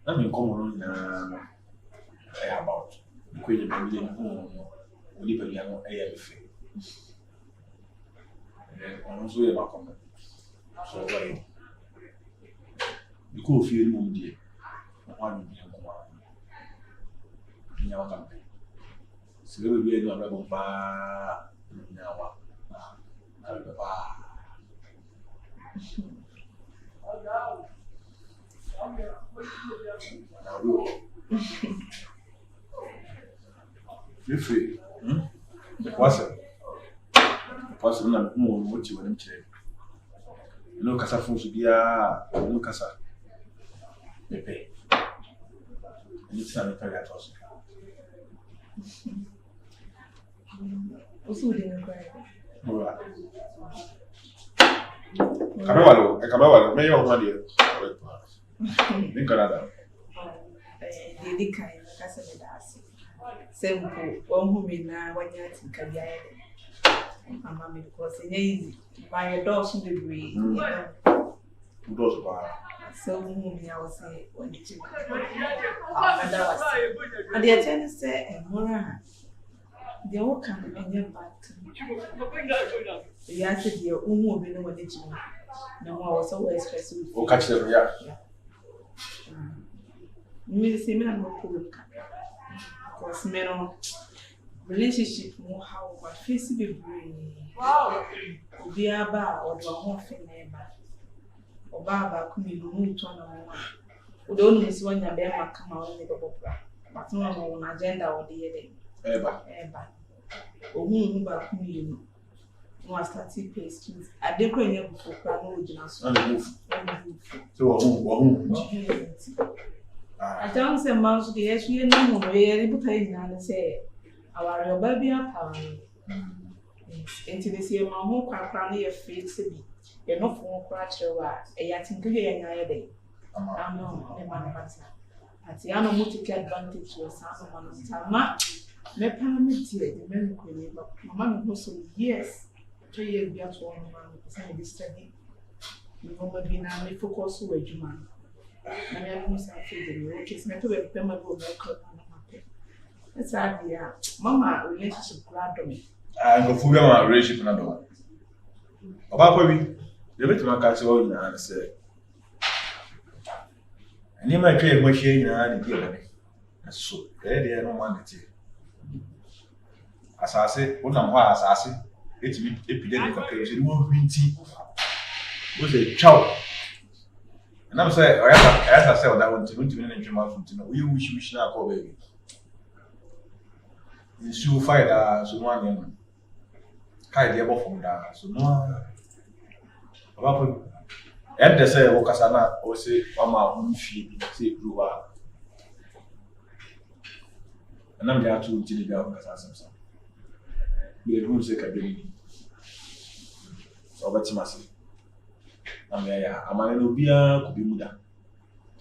[SPEAKER 2] I'm in common about the Queen of the Liverpool AFA. And also about comment. So, you could feel more dear. One would be in our company. So, there will be a number of bar now. You free? What's it? What's it? What you want to you know, Casa Funch be no Casa. They pay. And it's not a very at us.
[SPEAKER 7] Also, didn't cry.
[SPEAKER 2] Camelo, may your money. In Canada.
[SPEAKER 7] Lady kind of Casa das. Simple, one who may now when you're in Cabia. Mamma, because in easy. By a dose in the breed.
[SPEAKER 2] Who does bar?
[SPEAKER 7] So, whom I will say, when did you? And the attendant said, and Mora, they all come and get back to me. The answer, dear, whom will be no one did you? No, I was always stressing.
[SPEAKER 2] Oh, catch them, yeah.
[SPEAKER 7] Miss Simon will pull them. Because men relationship more how my face be brain. Wow. Be a bar or do a whole thing neighbor. Or Baba could be removed to another one. We don't miss when your bear come out in the bubble. But no on agenda or the other. Ever. Or whom back me. No, I started pastries. I did bring you before Crano so, I don't say mouse the yes, we know where they put in say, our baby up. Into this year, my whole crowny of face to be. You're not for crash your ass, a yatin to hear another day. I'm no man. At the animal to take advantage of some one of time. Me permit the men queen, but Mamma was so years. 3 years be at one man, this study. You know, maybe now me focus on a human. I have no feeling. Okay, so I told them I go back on my That's idea. Mama, relationship grab me.
[SPEAKER 2] I go for my relationship na do. Papa we, the bit my case all na say. Ani ma twa e mo hie nyina na dia na. So, dey no man dey. Asase, wonam ho asase, etimi epide de kakra so ni won hwinti. Who say chow? And I'm saying, as I said, that want to minute from to know you wish now call baby. You should fight so one kai the above from that so no. About and they say Okasana or say Mama Mufi say blue. And I'm there to the girl because I some. The room say Kabini. So that's massive. I'm there. I'm an Obia could be Muda.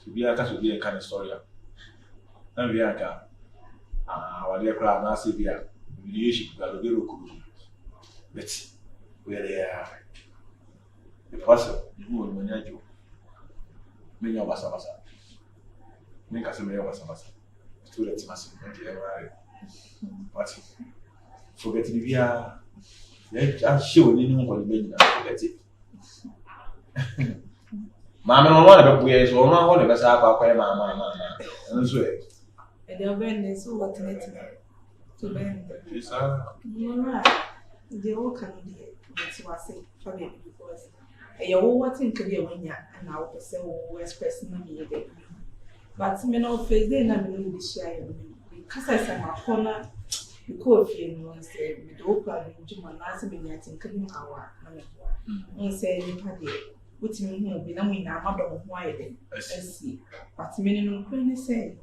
[SPEAKER 2] To be a cast be a kind of story. I'm there. Our dear crowd, I say, Bia, mediation, Galogero could be. But where they are. The person who will manage you. Many of us are. Make us a mayor of us. To let massive. But forget the Bia. I'm sure you know what you forget it. Mamma, one of the ways, or my whole of us are about Mamma. And so,
[SPEAKER 7] and they'll bend this over to bend.
[SPEAKER 2] Yes,
[SPEAKER 7] You're right. They all can do it. That's what I say for me because you're what in Korea when you're and I will say, oh, express me. But me no face, they never knew the share because I said my corner. Because if you know, say, with the open, you must be getting clean hour. And say, you had it. Which means, we know we now not on why they see. But minimum queen say,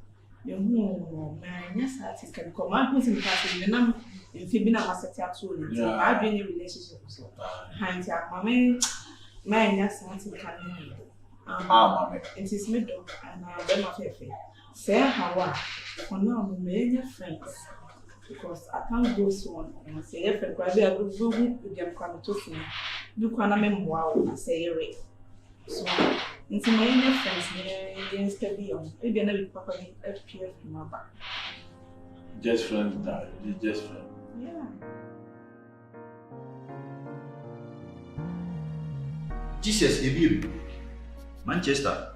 [SPEAKER 7] you know, man, yes, I think can come out with him passing the number if you've been a set to it. I've been in a relationship. So, hand up, mamma, man, yes, I think can it is middle and I'm not fair. Say, how for now, we may be friends. Because I can't go so on and say, if I grab a good with them come to see, you can't remember say it. So, into my friends, against the beyond, maybe I never properly appear from my back.
[SPEAKER 8] Just friend, just friend.
[SPEAKER 7] Yeah.
[SPEAKER 4] Jesus, if you Manchester.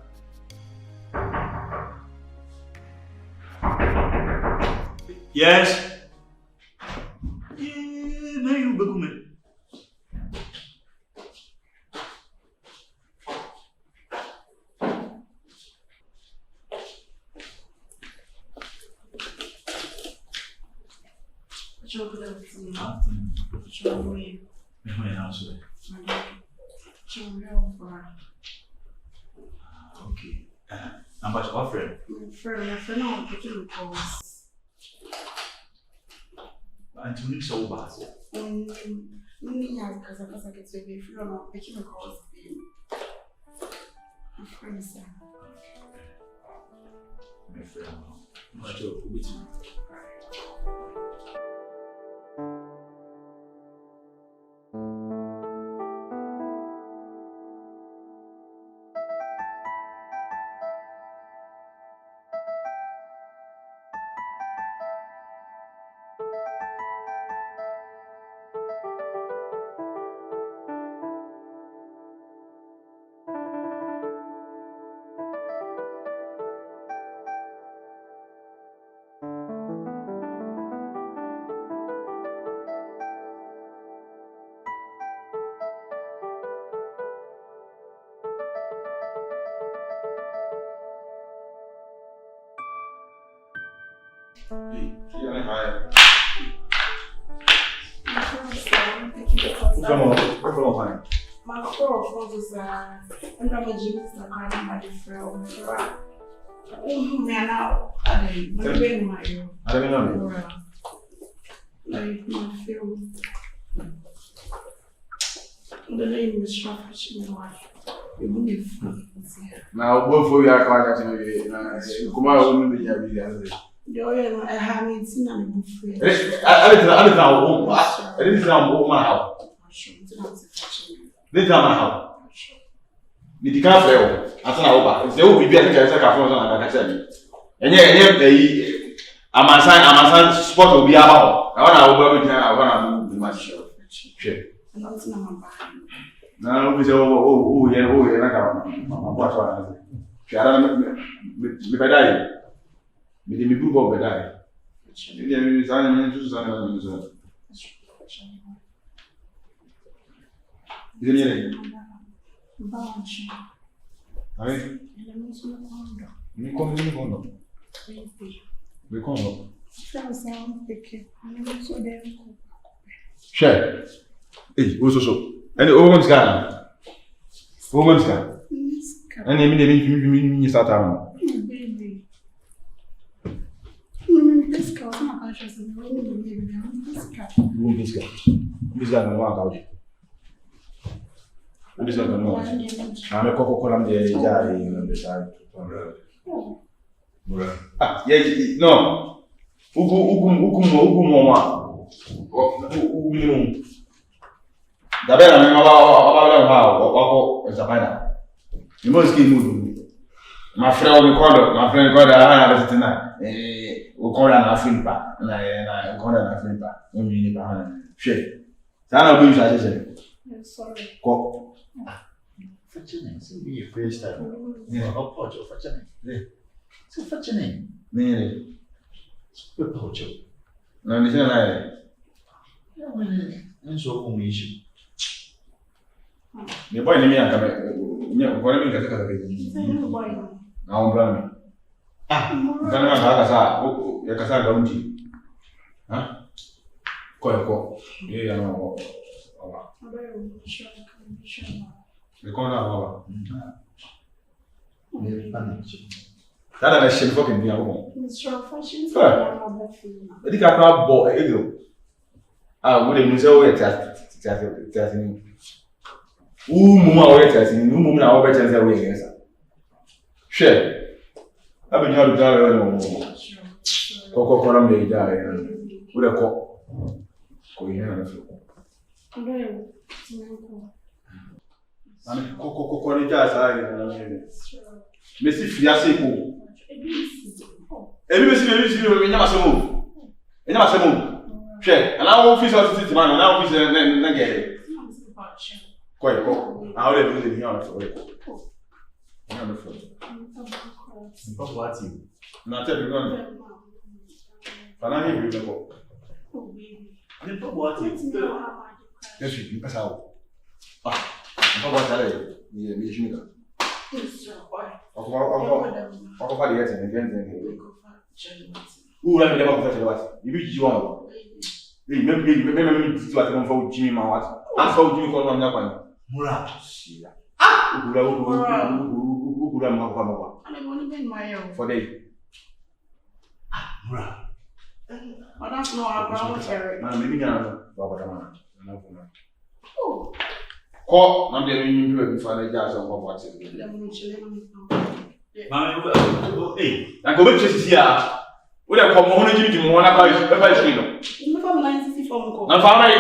[SPEAKER 4] Yes. Now you become okay. Number of friend.
[SPEAKER 7] Friend, no, because.
[SPEAKER 4] And to mix all bad.
[SPEAKER 9] Me as because I get to be free or not, making a call my friends.
[SPEAKER 4] My friend, much of it.
[SPEAKER 2] Come on, fine.
[SPEAKER 9] My call was and I'm a Jewish and I'm a friend. Oh, man, now I didn't my
[SPEAKER 2] I don't know.
[SPEAKER 9] like my film. The name is Shaffish, my wife. You believe
[SPEAKER 2] Now, both of you are quite come on, we have the
[SPEAKER 9] I haven't seen any book for you.
[SPEAKER 2] I didn't know my house. This time, how? The can't fail. I said, over. There will be a case of I said. And yet, I'm a spot will be about. I want to move the match. Now, we say, oh, yeah, what's one? She had a die. Me book over die.
[SPEAKER 7] Balanche.
[SPEAKER 2] Aí,
[SPEAKER 7] Elements no condo.
[SPEAKER 2] me come. Me come.
[SPEAKER 7] Transação pequena. Não sou dele.
[SPEAKER 2] Share. Ei, so. And the woman's car. Woman's car. And I mean, you start out.
[SPEAKER 7] Baby. This car is not conscious of the way you live. This car.
[SPEAKER 2] This guy, no one out. This guy, no one. I'm a cocoa column there, Jari, on the side. Ah, yeah, no. Ugu, Dabera me wako Zapana. You must give me. My friend I have tonight. We call na Philippa. Na call na Philippa. We ni ba. Share. Sana bu you say.
[SPEAKER 7] Sorry.
[SPEAKER 2] Ko.
[SPEAKER 4] Fetching so be first time. Yeah, approach of fetching. So fetching.
[SPEAKER 2] Ne.
[SPEAKER 4] Approach.
[SPEAKER 2] Na ni na.
[SPEAKER 4] Yeah, when so issue.
[SPEAKER 2] The boy ni aka me kaka na on plan me kana kaka sa ya kasa ga unji ha ko ye ya no oba le kona oba
[SPEAKER 4] Ne panic.
[SPEAKER 2] dada na shame fucking dia ko
[SPEAKER 7] Mr. Fashion.
[SPEAKER 2] edi ka pra bo egro wo de mu se wo ya tati ni muma o yeta sin nu muma na o beche nse we yesa she abenyo do dare no ko na me da ya wo de ko yin na so ani ko ni ja sa ya na me si fiase ko ebi me nyama semo she ana wo fi so titi man na wo fi na gere Quite cool. I would have been here on the floor. On the floor.
[SPEAKER 4] What's you?
[SPEAKER 2] Not everyone. But I need to go.
[SPEAKER 4] What you?
[SPEAKER 2] Yes, you pass out. How about that? Yeah, me, you I'll find it again. Who let me never confess what? You reach you on. Remember me to what I'm for Jimmy Mawat. I'm for Jimmy for one.
[SPEAKER 4] Mura.
[SPEAKER 2] Ukura mwa.
[SPEAKER 7] I'm only been my own.
[SPEAKER 2] For day.
[SPEAKER 4] Mura.
[SPEAKER 7] I don't know about Eric.
[SPEAKER 2] Maybe now. Ko na de mi ndu e fa na ja so ko what it. Na go be chesi a. Wo de ko mo hono jimi mo na ba shi no.
[SPEAKER 7] You from 90 from ko.
[SPEAKER 2] Na fa na yi.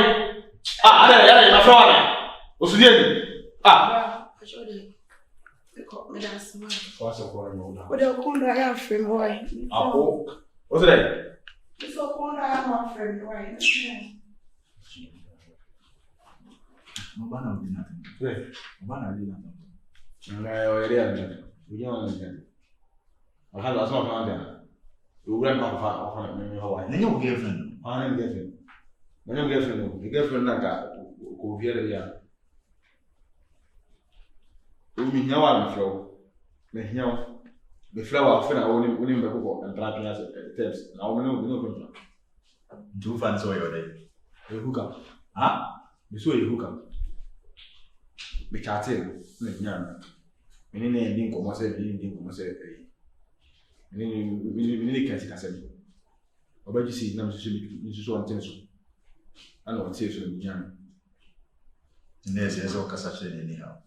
[SPEAKER 2] Ada ya na fa na. Osudie ni.
[SPEAKER 7] Actually. Ko me da sama.
[SPEAKER 2] What's the corner no?
[SPEAKER 7] O de ko ya frame boy.
[SPEAKER 2] Apo. What's that?
[SPEAKER 7] So ko ya ma frame boy.
[SPEAKER 4] Mbana udina. Mbana udina.
[SPEAKER 2] Ngayo ya ndio. Ujaona ndio. Akala asoma kama ndio. Ugura kwa mimi hawa.
[SPEAKER 4] Nenye u girlfriend.
[SPEAKER 2] Ni girlfriend. Nenye girlfriend. Ni girlfriend naka ko viere ya. Umi nyawa na flow. Me nyawa. Me flower afena oni mbeko ko entrance na steps. Na oni no contract.
[SPEAKER 4] Do fan so yo dey.
[SPEAKER 2] E hook
[SPEAKER 4] Ah?
[SPEAKER 2] Me so e hook up. Me chatting na nyana. Me ne ndi nkomo se ndi nkomo se ni kanti kasemi. Obaji si na msusu antenso. Ana wotie so ni nyana.
[SPEAKER 4] Nese ezo kasache ni ha.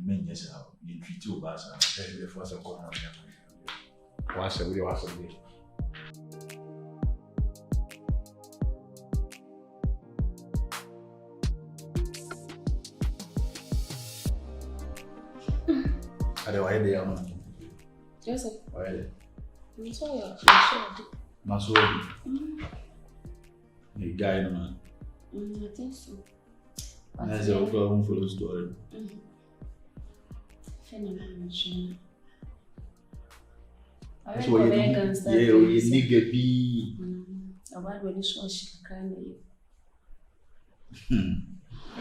[SPEAKER 4] Menye sa ni treat o ba sa.
[SPEAKER 2] The first of all. Wasa we. Ade wa ide ya mo.
[SPEAKER 3] Yes, sir.
[SPEAKER 2] Wa ide.
[SPEAKER 3] I'm sorry.
[SPEAKER 2] Masori. The guy man.
[SPEAKER 3] I think so.
[SPEAKER 2] That's a whole full story.
[SPEAKER 3] Pena mention.
[SPEAKER 4] That's why you nigga be.
[SPEAKER 3] About when you saw she can you.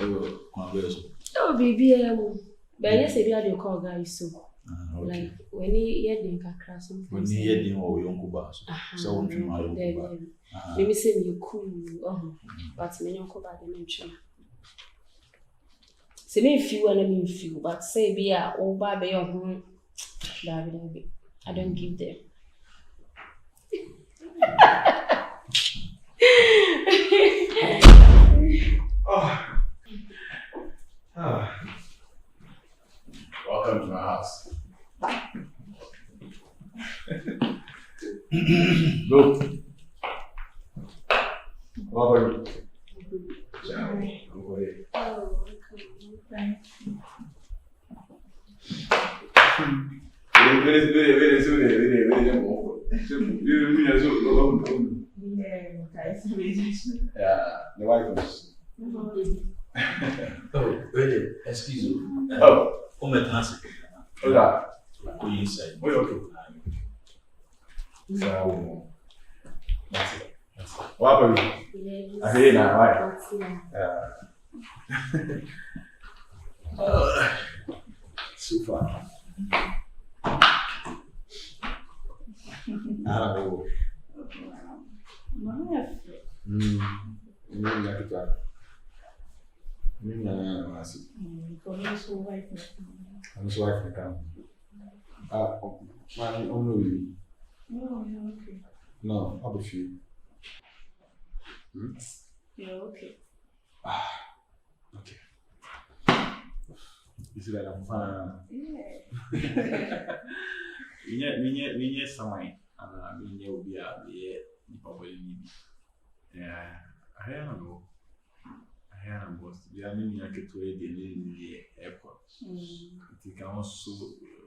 [SPEAKER 4] Ewo kwa beso.
[SPEAKER 3] Oh, baby, but yes, I do call guys so.
[SPEAKER 8] Okay.
[SPEAKER 3] Like when he had the crash sometimes.
[SPEAKER 8] When he had the whole young Kuba, so won't you my Kuba?
[SPEAKER 3] Let me say you cool, but me young Kuba the mention. Say me few and I mean few, but say be a old baby or David. I don't give them.
[SPEAKER 2] Welcome to my house. Go. How are you? The wife was.
[SPEAKER 8] Oh, really? Excuse me.
[SPEAKER 2] Oh,
[SPEAKER 8] that. Go inside.
[SPEAKER 2] okay. So,
[SPEAKER 8] That's it.
[SPEAKER 2] what happened? I hear now, right? So far. I don't know. I'm so wife in the camp. Man, only no, I'll be few.
[SPEAKER 7] Yeah, okay.
[SPEAKER 2] Okay. You see that I'm fine.
[SPEAKER 7] Yeah.
[SPEAKER 8] We need someone. We will be probably need. Yeah, I don't know. I was the only get to the airport. It can also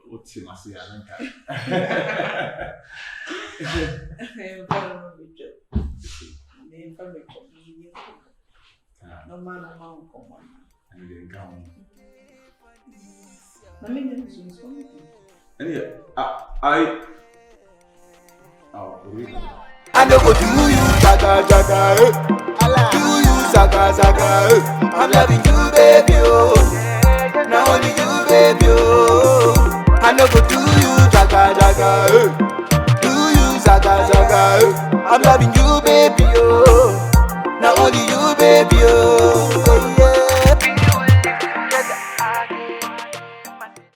[SPEAKER 8] what's in my sea.
[SPEAKER 7] No man among common.
[SPEAKER 2] And then come.
[SPEAKER 7] Let me get you something.
[SPEAKER 2] Anyway, really?
[SPEAKER 1] I no go do you zaga zaga, do you zaga zaga, I'm loving you baby oh, now only you baby oh. I no go do you zaga zaga, do you zaga zaga, I'm loving you baby oh, now only you baby oh.